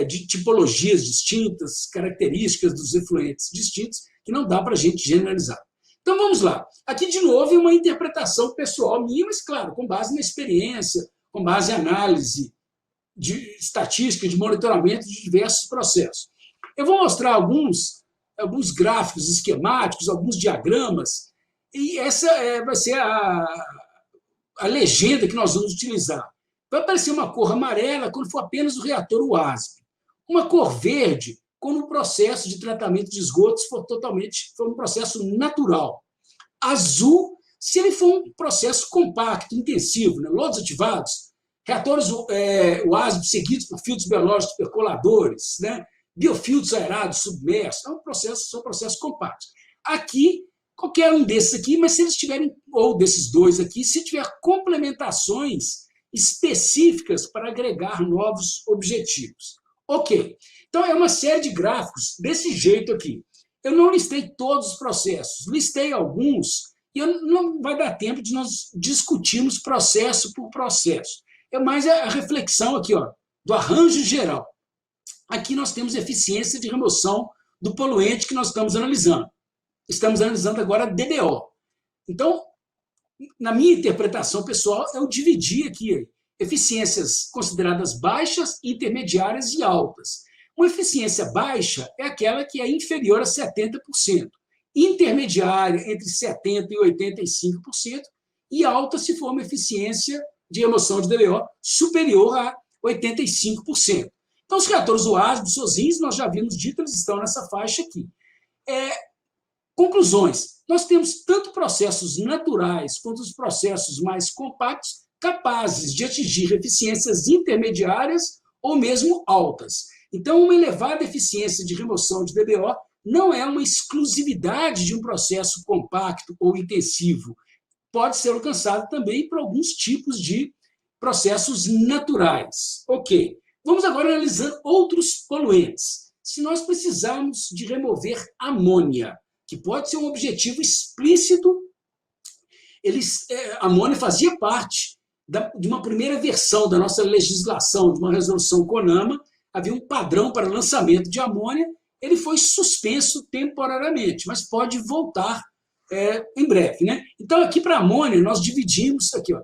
de tipologias distintas, características dos efluentes distintos, que não dá para a gente generalizar. Então, vamos lá. Aqui, de novo, é uma interpretação pessoal minha, mas, claro, com base na experiência, com base em análise de estatística, de monitoramento de diversos processos. Eu vou mostrar alguns gráficos esquemáticos, alguns diagramas, e essa vai ser a legenda que nós vamos utilizar. Vai aparecer uma cor amarela quando for apenas o reator WASP. Uma cor verde quando o processo de tratamento de esgotos for um processo natural. Azul, se ele for um processo compacto, intensivo, né? Lodos ativados, reatores WASP seguidos por filtros biológicos percoladores, né? Biofiltros aerados submersos, são processos compactos. Aqui, qualquer um desses aqui, mas se eles tiverem, ou desses dois aqui, se tiver complementações específicas para agregar novos objetivos. Ok. Então, é uma série de gráficos desse jeito aqui. Eu não listei todos os processos, listei alguns, e não vai dar tempo de nós discutirmos processo por processo. É mais a reflexão aqui, ó, do arranjo geral. Aqui nós temos eficiência de remoção do poluente que nós estamos analisando. Estamos analisando agora DBO. Então, na minha interpretação pessoal, eu dividi aqui eficiências consideradas baixas, intermediárias e altas. Uma eficiência baixa é aquela que é inferior a 70%, intermediária entre 70% e 85%, e alta se for uma eficiência de remoção de DBO superior a 85%. Então, os reatores WASP sozinhos, nós já vimos dito, eles estão nessa faixa aqui. Conclusões. Nós temos tanto processos naturais quanto os processos mais compactos capazes de atingir eficiências intermediárias ou mesmo altas. Então, uma elevada eficiência de remoção de DBO não é uma exclusividade de um processo compacto ou intensivo. Pode ser alcançado também por alguns tipos de processos naturais. Ok. Vamos agora analisar outros poluentes. Se nós precisarmos de remover amônia, que pode ser um objetivo explícito, a amônia fazia parte de uma primeira versão da nossa legislação, de uma resolução CONAMA, havia um padrão para lançamento de amônia, ele foi suspenso temporariamente, mas pode voltar em breve, né? Então, aqui para a amônia, nós dividimos aqui, ó,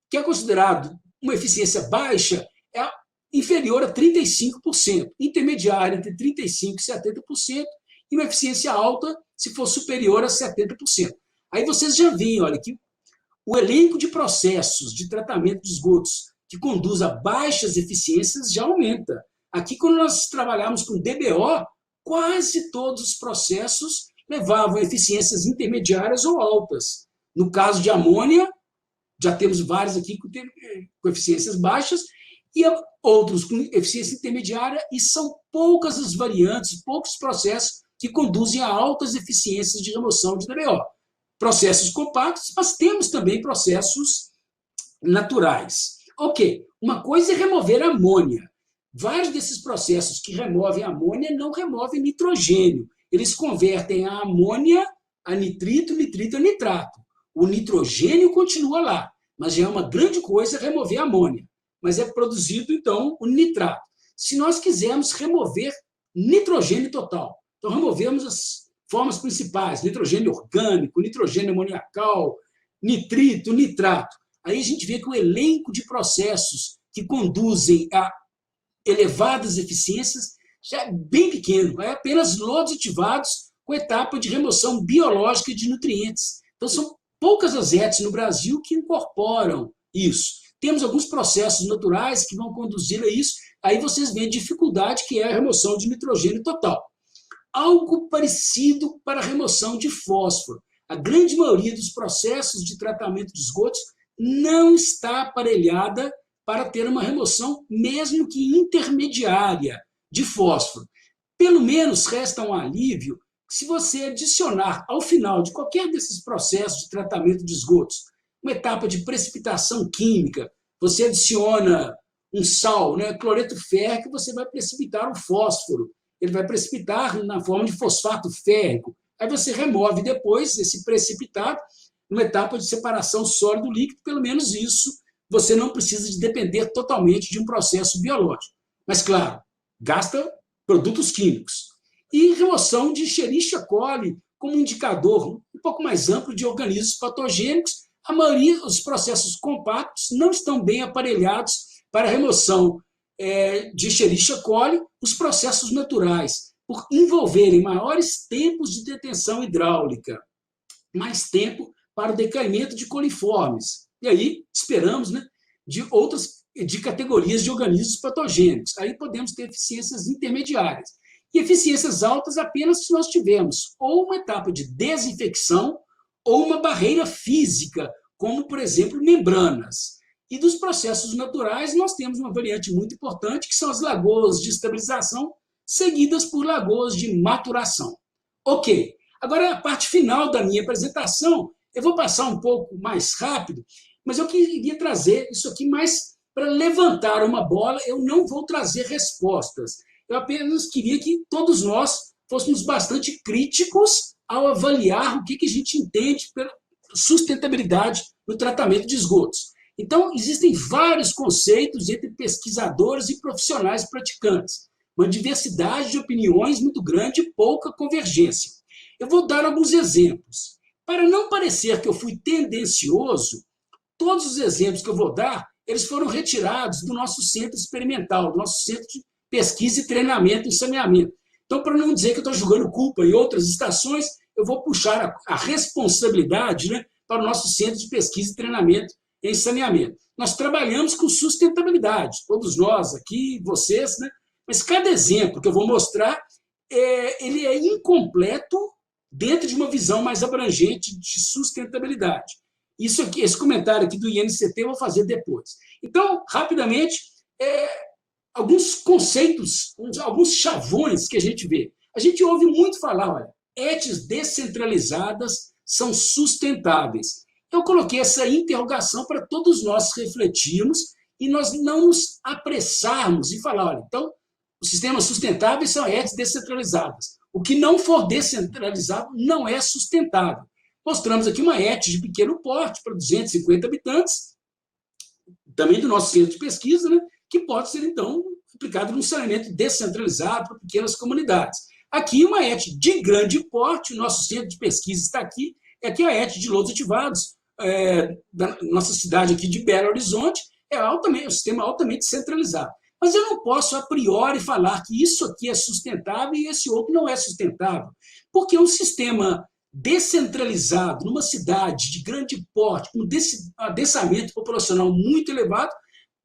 que é considerado uma eficiência baixa, é inferior a 35%, intermediária entre 35% e 70%, e uma eficiência alta se for superior a 70%. Aí vocês já veem, olha, que o elenco de processos de tratamento de esgotos que conduz a baixas eficiências já aumenta. Aqui, quando nós trabalhamos com DBO, quase todos os processos levavam a eficiências intermediárias ou altas. No caso de amônia, já temos vários aqui com eficiências baixas e outros com eficiência intermediária, e são poucas as variantes, poucos processos que conduzem a altas eficiências de remoção de DBO. Processos compactos, mas temos também processos naturais. Ok, uma coisa é remover amônia. Vários desses processos que removem amônia não removem nitrogênio. Eles convertem a amônia a nitrito, nitrito a nitrato. O nitrogênio continua lá, mas já é uma grande coisa remover a amônia. Mas é produzido, então, o nitrato. Se nós quisermos remover nitrogênio total, então removemos as formas principais, nitrogênio orgânico, nitrogênio amoniacal, nitrito, nitrato. Aí a gente vê que o elenco de processos que conduzem a elevadas eficiências já é bem pequeno, é apenas lodos ativados com etapa de remoção biológica de nutrientes. Então, são poucas as ETs no Brasil que incorporam isso. Temos alguns processos naturais que vão conduzir a isso, aí vocês veem a dificuldade que é a remoção de nitrogênio total. Algo parecido para a remoção de fósforo. A grande maioria dos processos de tratamento de esgotos não está aparelhada para ter uma remoção, mesmo que intermediária, de fósforo. Pelo menos resta um alívio se você adicionar ao final de qualquer desses processos de tratamento de esgotos uma etapa de precipitação química, você adiciona um sal, né, cloreto férrico, você vai precipitar o fósforo. Ele vai precipitar na forma de fosfato férrico. Aí você remove depois esse precipitado numa etapa de separação sólido-líquido, pelo menos isso você não precisa de depender totalmente de um processo biológico. Mas, claro, gasta produtos químicos. E remoção de Escherichia coli como indicador um pouco mais amplo de organismos patogênicos. A maioria dos processos compactos não estão bem aparelhados para a remoção de Escherichia coli, os processos naturais, por envolverem maiores tempos de detenção hidráulica, mais tempo para o decaimento de coliformes. E aí esperamos, né, de categorias de organismos patogênicos. Aí podemos ter eficiências intermediárias. E eficiências altas apenas se nós tivermos ou uma etapa de desinfecção ou uma barreira física, como, por exemplo, membranas. E dos processos naturais, nós temos uma variante muito importante, que são as lagoas de estabilização, seguidas por lagoas de maturação. Ok, agora a parte final da minha apresentação, eu vou passar um pouco mais rápido, mas eu queria trazer isso aqui mais para levantar uma bola. Eu não vou trazer respostas. Eu apenas queria que todos nós fôssemos bastante críticos ao avaliar o que a gente entende pela sustentabilidade no tratamento de esgotos. Então, existem vários conceitos entre pesquisadores e profissionais praticantes, uma diversidade de opiniões muito grande e pouca convergência. Eu vou dar alguns exemplos. Para não parecer que eu fui tendencioso, todos os exemplos que eu vou dar, eles foram retirados do nosso centro experimental, do nosso centro de pesquisa e treinamento em saneamento. Então, para não dizer que eu estou jogando culpa em outras estações, eu vou puxar a responsabilidade, né, para o nosso centro de pesquisa e treinamento em saneamento. Nós trabalhamos com sustentabilidade, todos nós aqui, vocês, né? Mas cada exemplo que eu vou mostrar, ele é incompleto dentro de uma visão mais abrangente de sustentabilidade. Isso aqui, esse comentário aqui do INCT eu vou fazer depois. Então, rapidamente, alguns conceitos, alguns chavões que a gente vê. A gente ouve muito falar, olha, ETs descentralizadas são sustentáveis. Eu coloquei essa interrogação para todos nós refletirmos e nós não nos apressarmos e falar, olha, então, os sistemas sustentáveis são ETs descentralizadas. O que não for descentralizado não é sustentável. Mostramos aqui uma ET de pequeno porte para 250 habitantes, também do nosso centro de pesquisa, né, que pode ser, então, aplicado num saneamento descentralizado para pequenas comunidades. Aqui, uma ET de grande porte, o nosso centro de pesquisa está aqui, é aqui a ET de Los Ativados, da nossa cidade aqui de Belo Horizonte, um sistema altamente centralizado. Mas eu não posso, a priori, falar que isso aqui é sustentável e esse outro não é sustentável, porque um sistema descentralizado numa cidade de grande porte, com adensamento populacional muito elevado,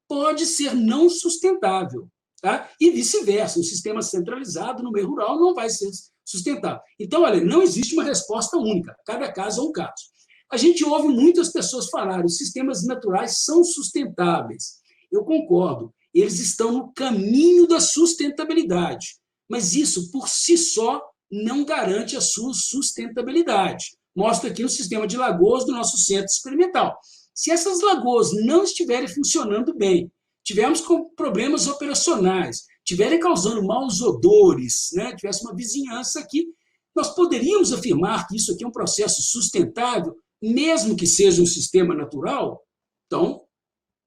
pode ser não sustentável. Tá? E vice-versa, um sistema centralizado no meio rural não vai ser sustentável. Então, olha, não existe uma resposta única, cada caso é um caso. A gente ouve muitas pessoas falarem, os sistemas naturais são sustentáveis. Eu concordo, eles estão no caminho da sustentabilidade, mas isso, por si só, não garante a sua sustentabilidade. Mostra aqui o sistema de lagoas do nosso centro experimental. Se essas lagoas não estiverem funcionando bem, tivermos com problemas operacionais, estiverem causando maus odores, né, tivesse uma vizinhança aqui, nós poderíamos afirmar que isso aqui é um processo sustentável, mesmo que seja um sistema natural? Então,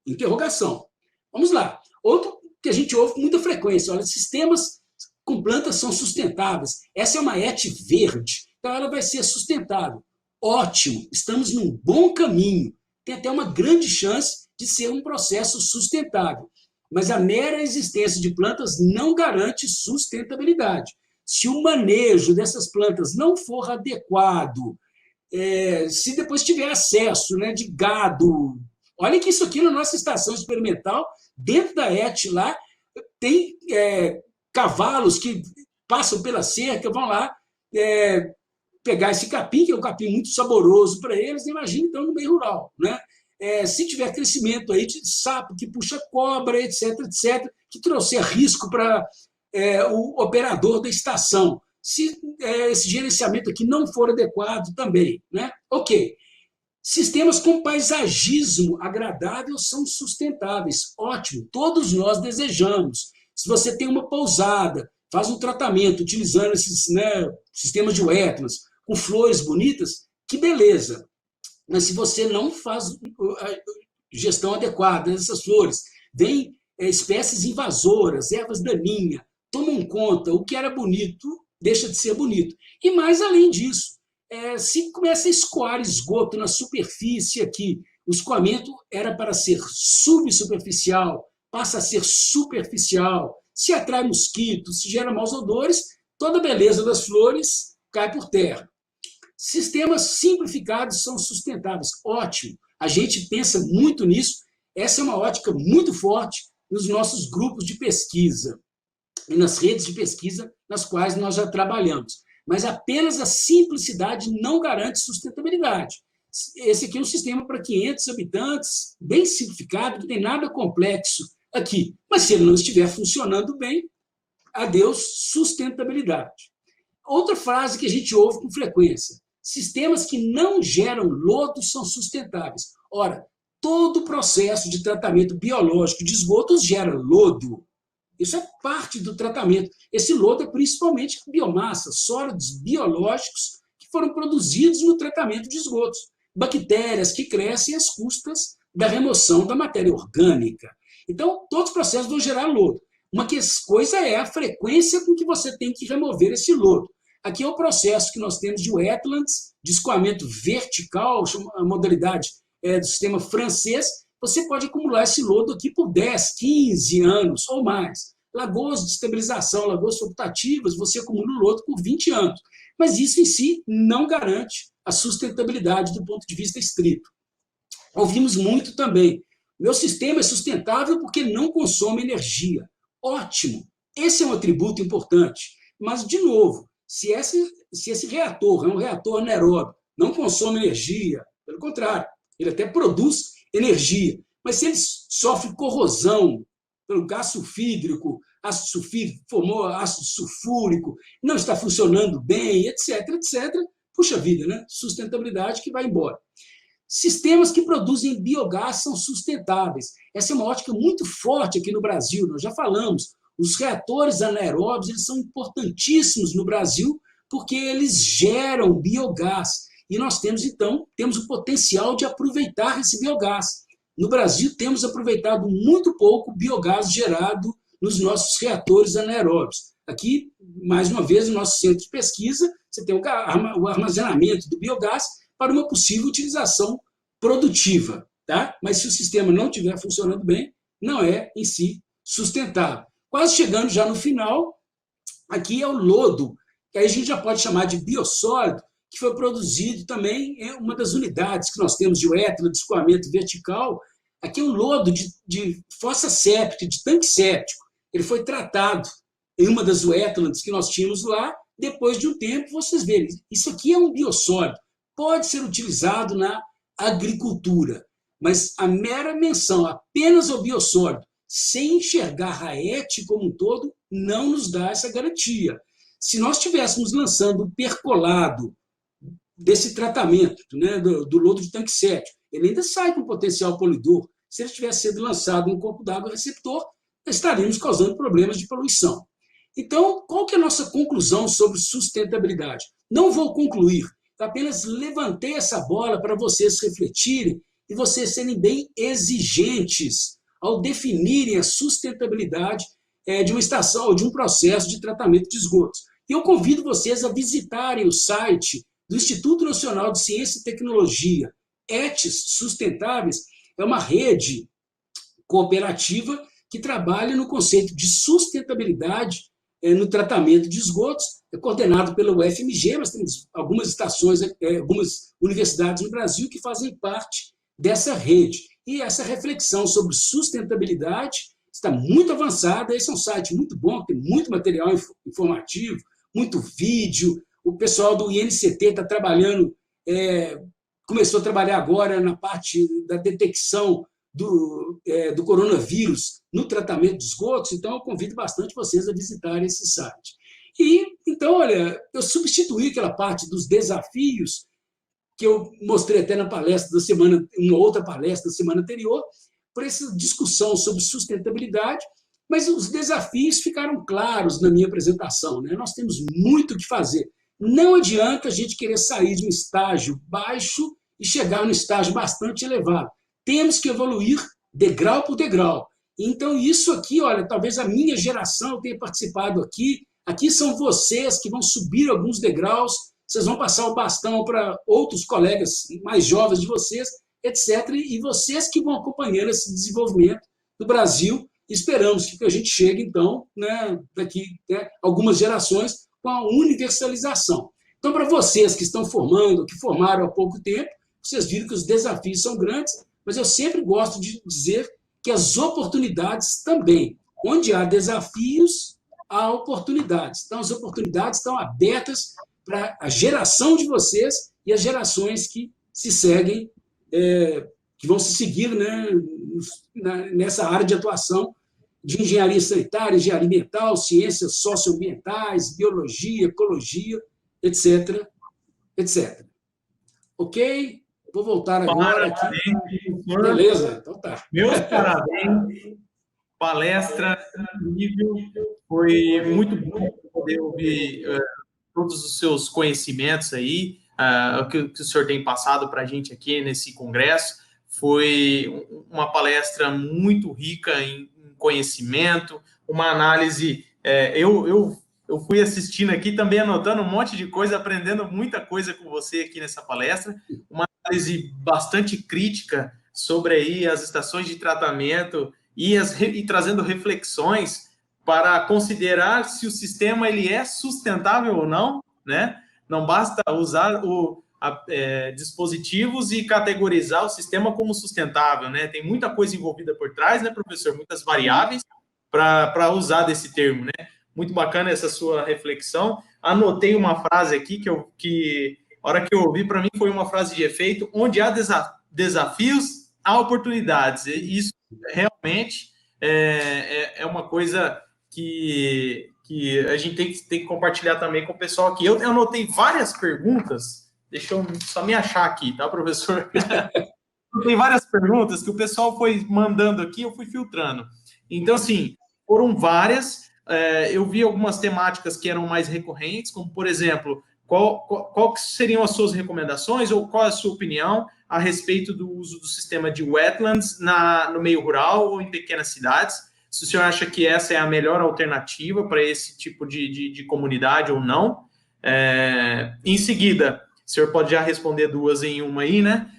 interrogação. Vamos lá. Outro que a gente ouve com muita frequência, olha, sistemas com plantas são sustentáveis. Essa é uma ET verde, então ela vai ser sustentável. Ótimo, estamos num bom caminho. Tem até uma grande chance de ser um processo sustentável. Mas a mera existência de plantas não garante sustentabilidade. Se o manejo dessas plantas não for adequado, se depois tiver acesso, né, de gado... Olha que isso aqui na nossa estação experimental, dentro da ET lá, tem cavalos que passam pela cerca, vão lá pegar esse capim, que é um capim muito saboroso para eles, imagina então no meio rural, né? Se tiver crescimento aí de sapo que puxa cobra, etc., etc., que trouxer risco para o operador da estação, se esse gerenciamento aqui não for adequado também, né? Ok. Sistemas com paisagismo agradável são sustentáveis. Ótimo, todos nós desejamos. Se você tem uma pousada, faz um tratamento utilizando esses, né, sistemas de wetlands, com flores bonitas, que beleza. Mas se você não faz a gestão adequada dessas flores, vem espécies invasoras, ervas daninhas, tomam conta, o que era bonito deixa de ser bonito. E mais além disso, se começa a escoar esgoto na superfície aqui, o escoamento era para ser subsuperficial, passa a ser superficial, se atrai mosquitos, se gera maus odores, toda a beleza das flores cai por terra. Sistemas simplificados são sustentáveis. Ótimo, a gente pensa muito nisso, essa é uma ótica muito forte nos nossos grupos de pesquisa e nas redes de pesquisa nas quais nós já trabalhamos. Mas apenas a simplicidade não garante sustentabilidade. Esse aqui é um sistema para 500 habitantes, bem simplificado, não tem nada complexo aqui. Mas se ele não estiver funcionando bem, adeus sustentabilidade. Outra frase que a gente ouve com frequência: sistemas que não geram lodo são sustentáveis. Ora, todo o processo de tratamento biológico de esgotos gera lodo. Isso é parte do tratamento. Esse lodo é principalmente biomassa, sólidos biológicos que foram produzidos no tratamento de esgotos. Bactérias que crescem às custas da remoção da matéria orgânica. Então, todos os processos vão gerar lodo. Uma coisa é a frequência com que você tem que remover esse lodo. Aqui é o processo que nós temos de wetlands, de escoamento vertical, a modalidade do sistema francês. Você pode acumular esse lodo aqui por 10, 15 anos ou mais. Lagoas de estabilização, lagoas facultativas, você acumula o lodo por 20 anos. Mas isso em si não garante a sustentabilidade do ponto de vista estrito. Ouvimos muito também: meu sistema é sustentável porque não consome energia. Ótimo, esse é um atributo importante. Mas, de novo, se esse reator é um reator anaeróbio, não consome energia, pelo contrário, ele até produz energia, mas se ele sofre corrosão pelo gás sulfídrico, ácido sulfídrico, formou ácido sulfúrico, não está funcionando bem, etc., etc., puxa vida, né? Sustentabilidade que vai embora. Sistemas que produzem biogás são sustentáveis. Essa é uma ótica muito forte aqui no Brasil, nós já falamos. Os reatores anaeróbios eles são importantíssimos no Brasil porque eles geram biogás. E nós temos, então, o potencial de aproveitar esse biogás. No Brasil, temos aproveitado muito pouco o biogás gerado nos nossos reatores anaeróbios. Aqui, mais uma vez, no nosso centro de pesquisa, você tem o armazenamento do biogás para uma possível utilização produtiva. Tá? Mas se o sistema não estiver funcionando bem, não é, em si, sustentável. Quase chegando já no final, aqui é o lodo, que aí a gente já pode chamar de biossólido, que foi produzido também em uma das unidades que nós temos de wetland, de escoamento vertical. Aqui é um lodo de fossa séptica, de tanque séptico. Ele foi tratado em uma das wetlands que nós tínhamos lá. Depois de um tempo, vocês verem, isso aqui é um biossólido. Pode ser utilizado na agricultura, mas a mera menção apenas ao biossólido, sem enxergar a RAET como um todo, não nos dá essa garantia. Se nós estivéssemos lançando um percolado desse tratamento, né, do lodo de tanque séptico, ele ainda sai com potencial poluidor. Se ele tivesse sido lançado no corpo d'água receptor, estaríamos causando problemas de poluição. Então, qual que é a nossa conclusão sobre sustentabilidade? Não vou concluir, apenas levantei essa bola para vocês refletirem e vocês serem bem exigentes ao definirem a sustentabilidade de uma estação ou de um processo de tratamento de esgotos. E eu convido vocês a visitarem o site do Instituto Nacional de Ciência e Tecnologia. ETS Sustentáveis é uma rede cooperativa que trabalha no conceito de sustentabilidade no tratamento de esgotos, é coordenado pela UFMG, mas temos algumas estações, algumas universidades no Brasil que fazem parte dessa rede. E essa reflexão sobre sustentabilidade está muito avançada. Esse é um site muito bom, tem muito material informativo, muito vídeo. O pessoal do INCT está trabalhando, começou a trabalhar agora na parte da detecção do coronavírus no tratamento de esgotos, então eu convido bastante vocês a visitarem esse site. E, então, olha, eu substituí aquela parte dos desafios que eu mostrei até na palestra da semana, uma outra palestra da semana anterior, por essa discussão sobre sustentabilidade, mas os desafios ficaram claros na minha apresentação, né? Nós temos muito o que fazer. Não adianta a gente querer sair de um estágio baixo e chegar num estágio bastante elevado. Temos que evoluir degrau por degrau. Então, isso aqui, olha, talvez a minha geração tenha participado aqui. Aqui são vocês que vão subir alguns degraus, vocês vão passar o bastão para outros colegas mais jovens de vocês, etc. E vocês que vão acompanhando esse desenvolvimento do Brasil. Esperamos que a gente chegue, então, né, daqui algumas gerações, com a universalização. Então, para vocês que estão formando, que formaram há pouco tempo, vocês viram que os desafios são grandes, mas eu sempre gosto de dizer que as oportunidades também. Onde há desafios, há oportunidades. Então, as oportunidades estão abertas para a geração de vocês e as gerações que se seguem, que vão se seguir, né, nessa área de atuação de engenharia sanitária, engenharia ambiental, ciências socioambientais, biologia, ecologia, etc., etc. Ok? Vou voltar agora parabéns, aqui. professor. Beleza? Então tá. Meus parabéns. Palestra incrível. Foi muito bom poder ouvir todos os seus conhecimentos aí, o que o senhor tem passado para a gente aqui nesse congresso. Foi uma palestra muito rica em conhecimento, uma análise. Eu fui assistindo aqui, também anotando um monte de coisa, aprendendo muita coisa com você aqui nessa palestra, uma análise bastante crítica sobre aí as estações de tratamento e trazendo reflexões para considerar se o sistema ele é sustentável ou não, né? Não basta usar dispositivos e categorizar o sistema como sustentável, né? Tem muita coisa envolvida por trás, né, professor? Muitas variáveis para usar desse termo, né? Muito bacana essa sua reflexão. Anotei uma frase aqui que a hora que eu ouvi, para mim, foi uma frase de efeito: onde há desafios, há oportunidades. E isso realmente é uma coisa que a gente tem que compartilhar também com o pessoal aqui. Eu anotei várias perguntas. Deixa eu só me achar aqui, tá, professor? Tem várias perguntas que o pessoal foi mandando aqui, eu fui filtrando. Então, assim, foram várias. Eu vi algumas temáticas que eram mais recorrentes, como, por exemplo, qual seriam as suas recomendações ou qual é a sua opinião a respeito do uso do sistema de wetlands no meio rural ou em pequenas cidades? Se o senhor acha que essa é a melhor alternativa para esse tipo de comunidade ou não. Em seguida, o senhor pode já responder duas em uma aí, né?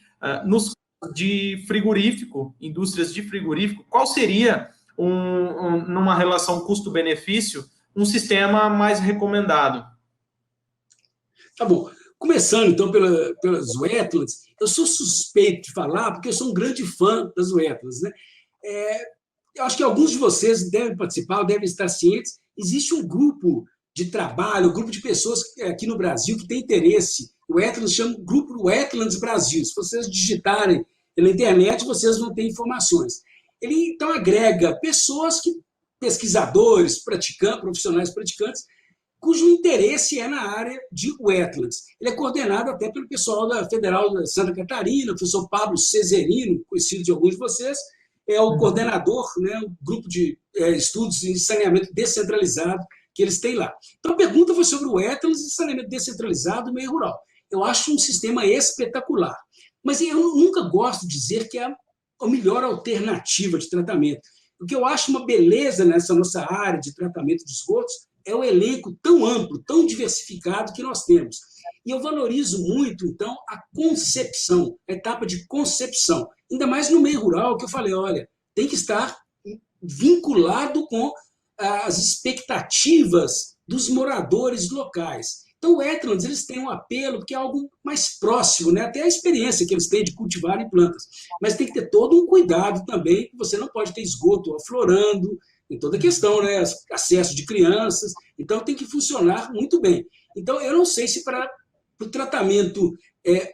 Nos de frigorífico, indústrias de frigorífico, qual seria, numa relação custo-benefício, um sistema mais recomendado? Tá bom. Começando, então, pelas wetlands, eu sou suspeito de falar, porque eu sou um grande fã das wetlands, né? Eu acho que alguns de vocês devem participar, devem estar cientes. Existe um grupo de trabalho, um grupo de pessoas aqui no Brasil que tem interesse. O Wetlands chama Grupo Wetlands Brasil. Se vocês digitarem na internet, vocês vão ter informações. Ele, então, agrega pessoas pesquisadores, profissionais praticantes, cujo interesse é na área de wetlands. Ele é coordenado até pelo pessoal da Federal de Santa Catarina, o professor Pablo Cesarino, conhecido de alguns de vocês, é o coordenador, né, o grupo de estudos em saneamento descentralizado que eles têm lá. Então, a pergunta foi sobre o wetlands e saneamento descentralizado no meio rural. Eu acho um sistema espetacular, mas eu nunca gosto de dizer que é a melhor alternativa de tratamento. O que eu acho uma beleza nessa nossa área de tratamento de esgotos é o elenco tão amplo, tão diversificado que nós temos. E eu valorizo muito, então, a concepção, a etapa de concepção. Ainda mais no meio rural, que eu falei, olha, tem que estar vinculado com as expectativas dos moradores locais. Então, o wetlands, eles têm um apelo, porque é algo mais próximo, né? Até a experiência que eles têm de cultivar em plantas. Mas tem que ter todo um cuidado também, que você não pode ter esgoto aflorando, tem toda a questão, né? Acesso de crianças. Então, tem que funcionar muito bem. Então, eu não sei se para o tratamento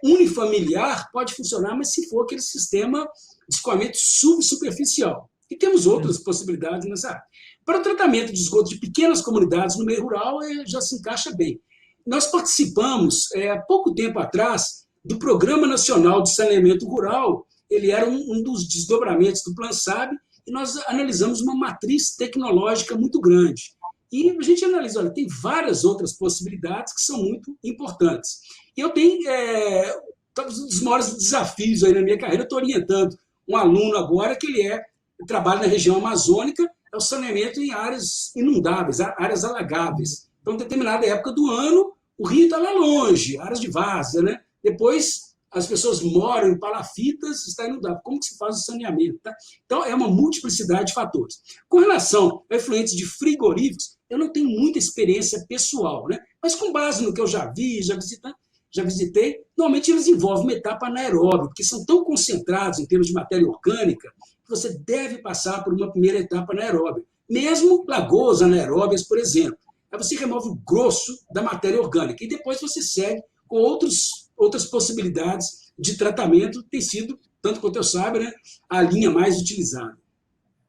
unifamiliar pode funcionar, mas se for aquele sistema de escoamento subsuperficial. E temos outras possibilidades nessa área. Para o tratamento de esgoto de pequenas comunidades no meio rural, já se encaixa bem. Nós participamos, há pouco tempo atrás, do Programa Nacional de Saneamento Rural. Ele era um dos desdobramentos do Plano SAB, e nós analisamos uma matriz tecnológica muito grande. E a gente analisa, olha, tem várias outras possibilidades que são muito importantes. E eu tenho um dos maiores desafios aí na minha carreira. Eu estou orientando um aluno agora que ele trabalha na região amazônica, é o saneamento em áreas inundáveis, áreas alagáveis. Então, em determinada época do ano, o rio está lá longe, áreas de várzea, né? Depois, as pessoas moram em palafitas, está inundável. Como que se faz o saneamento? Tá? Então, é uma multiplicidade de fatores. Com relação a efluentes de frigoríficos, eu não tenho muita experiência pessoal, né? Mas com base no que eu já vi, já visitei, normalmente eles envolvem uma etapa anaeróbica, porque são tão concentrados em termos de matéria orgânica, que você deve passar por uma primeira etapa anaeróbica. Mesmo lagoas anaeróbias, por exemplo. Aí você remove o grosso da matéria orgânica e depois você segue com outras possibilidades de tratamento. Tem sido, tanto quanto eu saiba, né, a linha mais utilizada.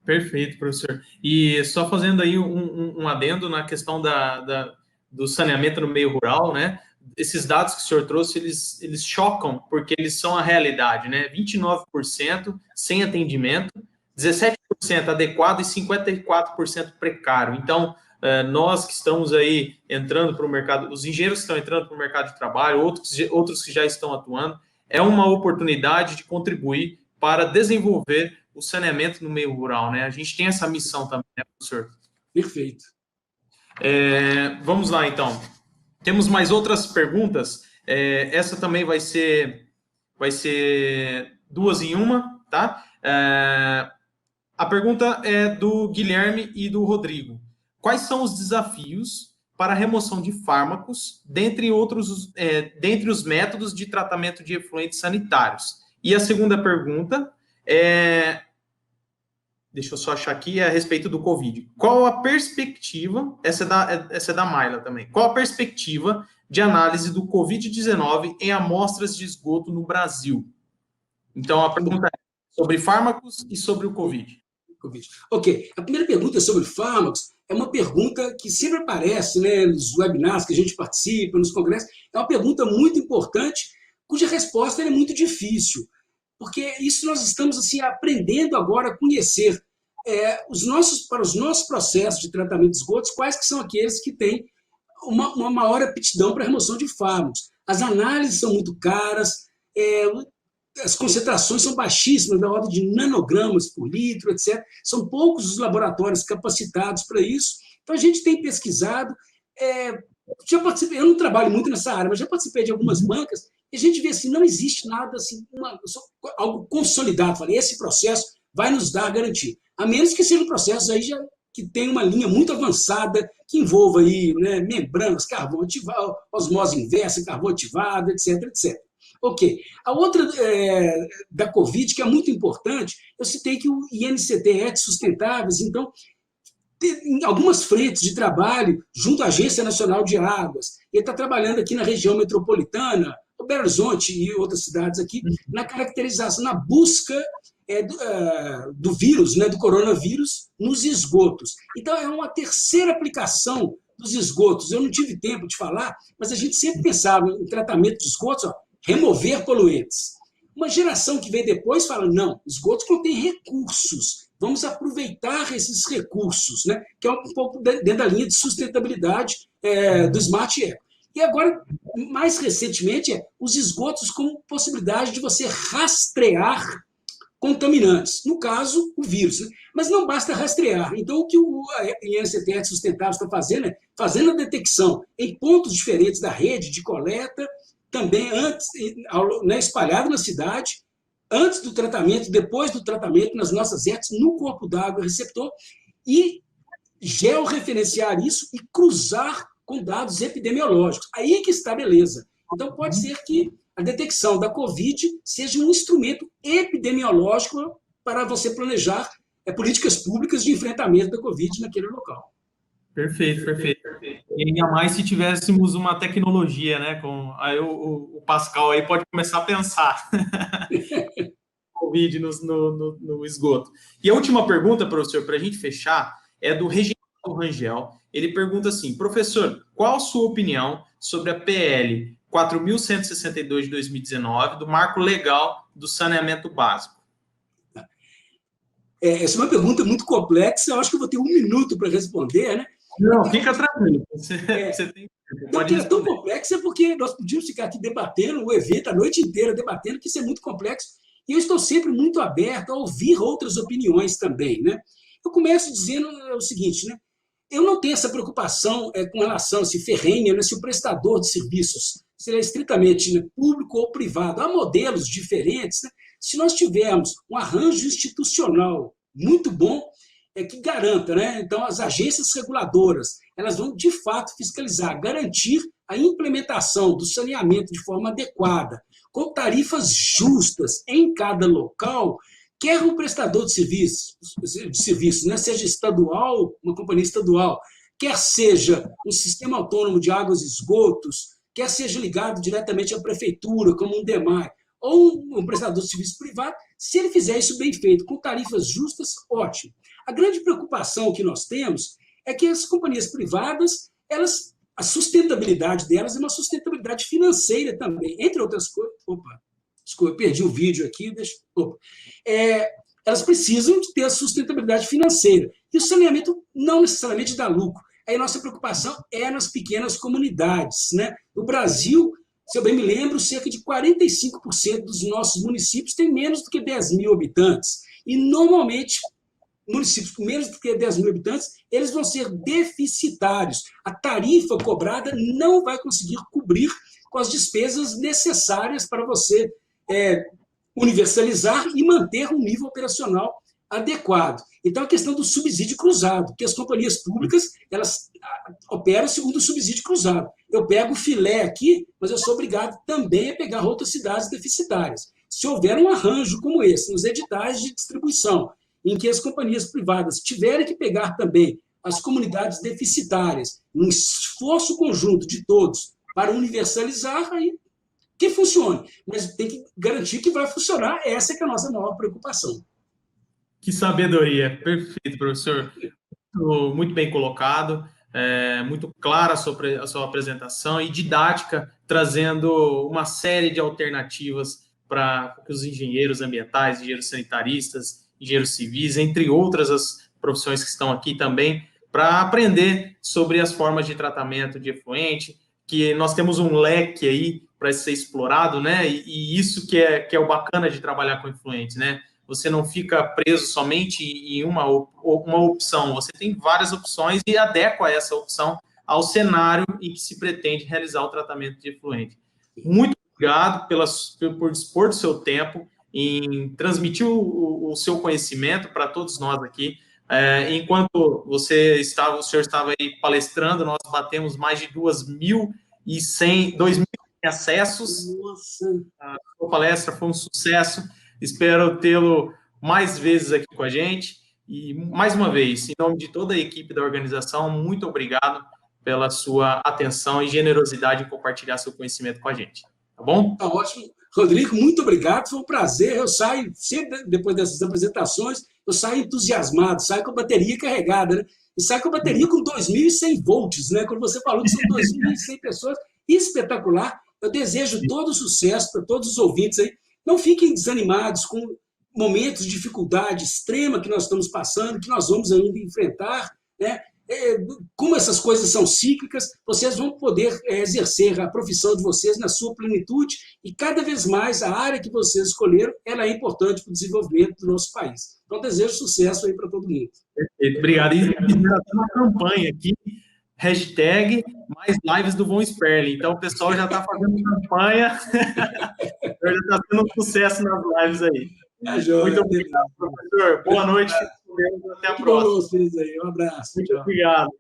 Perfeito, professor. E só fazendo aí um adendo na questão do saneamento no meio rural, né? Esses dados que o senhor trouxe, eles chocam, porque eles são a realidade, né? 29% sem atendimento, 17% adequado e 54% precário. Então, nós que estamos aí entrando para o mercado, os engenheiros que estão entrando para o mercado de trabalho, outros que já estão atuando, é uma oportunidade de contribuir para desenvolver o saneamento no meio rural, né? A gente tem essa missão também, né, professor? Perfeito. Vamos lá, então. Temos mais outras perguntas. Essa também vai ser 2 em 1, tá? A pergunta é do Guilherme e do Rodrigo. Quais são os desafios para a remoção de fármacos, dentre os métodos de tratamento de efluentes sanitários? E a segunda pergunta deixa eu só achar aqui, é a respeito do Covid. Qual a perspectiva, essa é da Mayla também, qual a perspectiva de análise do Covid-19 em amostras de esgoto no Brasil? Então, a pergunta é sobre fármacos e sobre o Covid. Ok, a primeira pergunta sobre fármacos é uma pergunta que sempre aparece, né, nos webinars que a gente participa, nos congressos. É uma pergunta muito importante, cuja resposta é muito difícil, porque isso nós estamos assim, aprendendo agora a conhecer para os nossos processos de tratamento de esgotos, quais que são aqueles que têm uma maior aptidão para a remoção de fármacos. As análises são muito caras, as concentrações são baixíssimas, da ordem de nanogramas por litro, etc. São poucos os laboratórios capacitados para isso. Então, a gente tem pesquisado. Já participei, eu não trabalho muito nessa área, mas já participei de algumas bancas, e a gente vê assim, não existe nada assim, algo consolidado. Falei, esse processo vai nos dar garantia. A menos que seja um processo aí que tem uma linha muito avançada, que envolva aí, né, membranas, carvão ativado, osmose inversa, carvão ativado, etc, etc. Ok. A outra da Covid, que é muito importante, eu citei que o INCT é sustentáveis, então, em algumas frentes de trabalho, junto à Agência Nacional de Águas, ele está trabalhando aqui na região metropolitana, Belo Horizonte e outras cidades aqui, na caracterização, na busca do vírus, né, do coronavírus, nos esgotos. Então, é uma terceira aplicação dos esgotos. Eu não tive tempo de falar, mas a gente sempre pensava em tratamento de esgotos, remover poluentes. Uma geração que veio depois fala, não, esgotos contém recursos, vamos aproveitar esses recursos, né? Que é um pouco dentro da linha de sustentabilidade do Smart Eco. E agora, mais recentemente, os esgotos como possibilidade de você rastrear contaminantes, no caso, o vírus. Né? Mas não basta rastrear. Então, o que o INCT Sustentável está fazendo é fazendo a detecção em pontos diferentes da rede de coleta, também antes, né, espalhado na cidade, antes do tratamento, depois do tratamento, nas nossas redes, no corpo d'água receptor, e georreferenciar isso e cruzar com dados epidemiológicos. Aí é que está a beleza. Então, pode ser que a detecção da Covid seja um instrumento epidemiológico para você planejar políticas públicas de enfrentamento da Covid naquele local. Perfeito, perfeito. E ainda mais se tivéssemos uma tecnologia, né? Aí o Pascal aí pode começar a pensar Covid no esgoto. E a última pergunta, professor, para a gente fechar, é do Reginaldo Rangel. Ele pergunta assim, professor, qual a sua opinião sobre a PL 4.162 de 2019, do Marco Legal do Saneamento Básico. Essa é uma pergunta muito complexa, eu acho que eu vou ter 1 minuto para responder, né? Não, fica tranquilo. Você tem... Porque é tão complexa porque nós podíamos ficar aqui debatendo o evento a noite inteira, debatendo, que isso é muito complexo. E eu estou sempre muito aberto a ouvir outras opiniões também, né? Eu começo dizendo o seguinte, né? Eu não tenho essa preocupação com relação a se ferrenha, né, se o prestador de serviços será estritamente, né, público ou privado. Há modelos diferentes, né? Se nós tivermos um arranjo institucional muito bom, que garanta, né? Então, as agências reguladoras, elas vão, de fato, fiscalizar, garantir a implementação do saneamento de forma adequada, com tarifas justas em cada local, quer um prestador de serviço, né? Seja estadual, uma companhia estadual, quer seja um sistema autônomo de águas e esgotos, quer seja ligado diretamente à prefeitura, como um DEMAI, ou um prestador de serviço privado, se ele fizer isso bem feito, com tarifas justas, ótimo. A grande preocupação que nós temos é que as companhias privadas, a sustentabilidade delas é uma sustentabilidade financeira também, entre outras coisas. Opa, desculpa, eu perdi o vídeo aqui. Elas precisam de ter a sustentabilidade financeira. E o saneamento não necessariamente dá lucro. Aí a nossa preocupação é nas pequenas comunidades, né? No Brasil, se eu bem me lembro, cerca de 45% dos nossos municípios têm menos do que 10 mil habitantes. E, normalmente, municípios com menos do que 10 mil habitantes, eles vão ser deficitários. A tarifa cobrada não vai conseguir cobrir com as despesas necessárias para você universalizar e manter um nível operacional adequado. Então, a questão do subsídio cruzado, que as companhias públicas, elas operam segundo o subsídio cruzado. Eu pego o filé aqui, mas eu sou obrigado também a pegar outras cidades deficitárias. Se houver um arranjo como esse, nos editais de distribuição, em que as companhias privadas tiverem que pegar também as comunidades deficitárias, um esforço conjunto de todos para universalizar, aí que funcione. Mas tem que garantir que vai funcionar, essa que é a nossa maior preocupação. Que sabedoria, perfeito, professor. Muito bem colocado, muito clara a sua apresentação e didática, trazendo uma série de alternativas para que os engenheiros ambientais, engenheiros sanitaristas, engenheiros civis, entre outras as profissões que estão aqui também, para aprender sobre as formas de tratamento de efluente, que nós temos um leque aí para ser explorado, né? E isso que é o bacana de trabalhar com efluentes, né? Você não fica preso somente em uma opção, você tem várias opções e adequa essa opção ao cenário em que se pretende realizar o tratamento de efluente. Muito obrigado por dispor do seu tempo em transmitir o seu conhecimento para todos nós aqui. Enquanto o senhor estava aí palestrando, nós batemos mais de 2.100 acessos. Nossa. A sua palestra foi um sucesso. Espero tê-lo mais vezes aqui com a gente. E, mais uma vez, em nome de toda a equipe da organização, muito obrigado pela sua atenção e generosidade em compartilhar seu conhecimento com a gente. Tá bom? Tá ótimo. Rodrigo, muito obrigado. Foi um prazer. Eu saio, sempre depois dessas apresentações, eu saio entusiasmado, saio com a bateria carregada, né? E saio com a bateria com 2.100 volts, né? Quando você falou que são 2.100 pessoas, espetacular. Eu desejo todo o sucesso para todos os ouvintes aí. Não fiquem desanimados com momentos de dificuldade extrema que nós estamos passando, que nós vamos ainda enfrentar, né? Como essas coisas são cíclicas, vocês vão poder exercer a profissão de vocês na sua plenitude e cada vez mais a área que vocês escolheram, ela é importante para o desenvolvimento do nosso país. Então, desejo sucesso aí para todo mundo. Perfeito, obrigado. E uma campanha aqui, hashtag mais lives do Von Sperling. Então, o pessoal já está fazendo campanha, já está tendo um sucesso nas lives aí. Muito obrigado, professor. Boa noite. Até a próxima. Um abraço. Muito obrigado.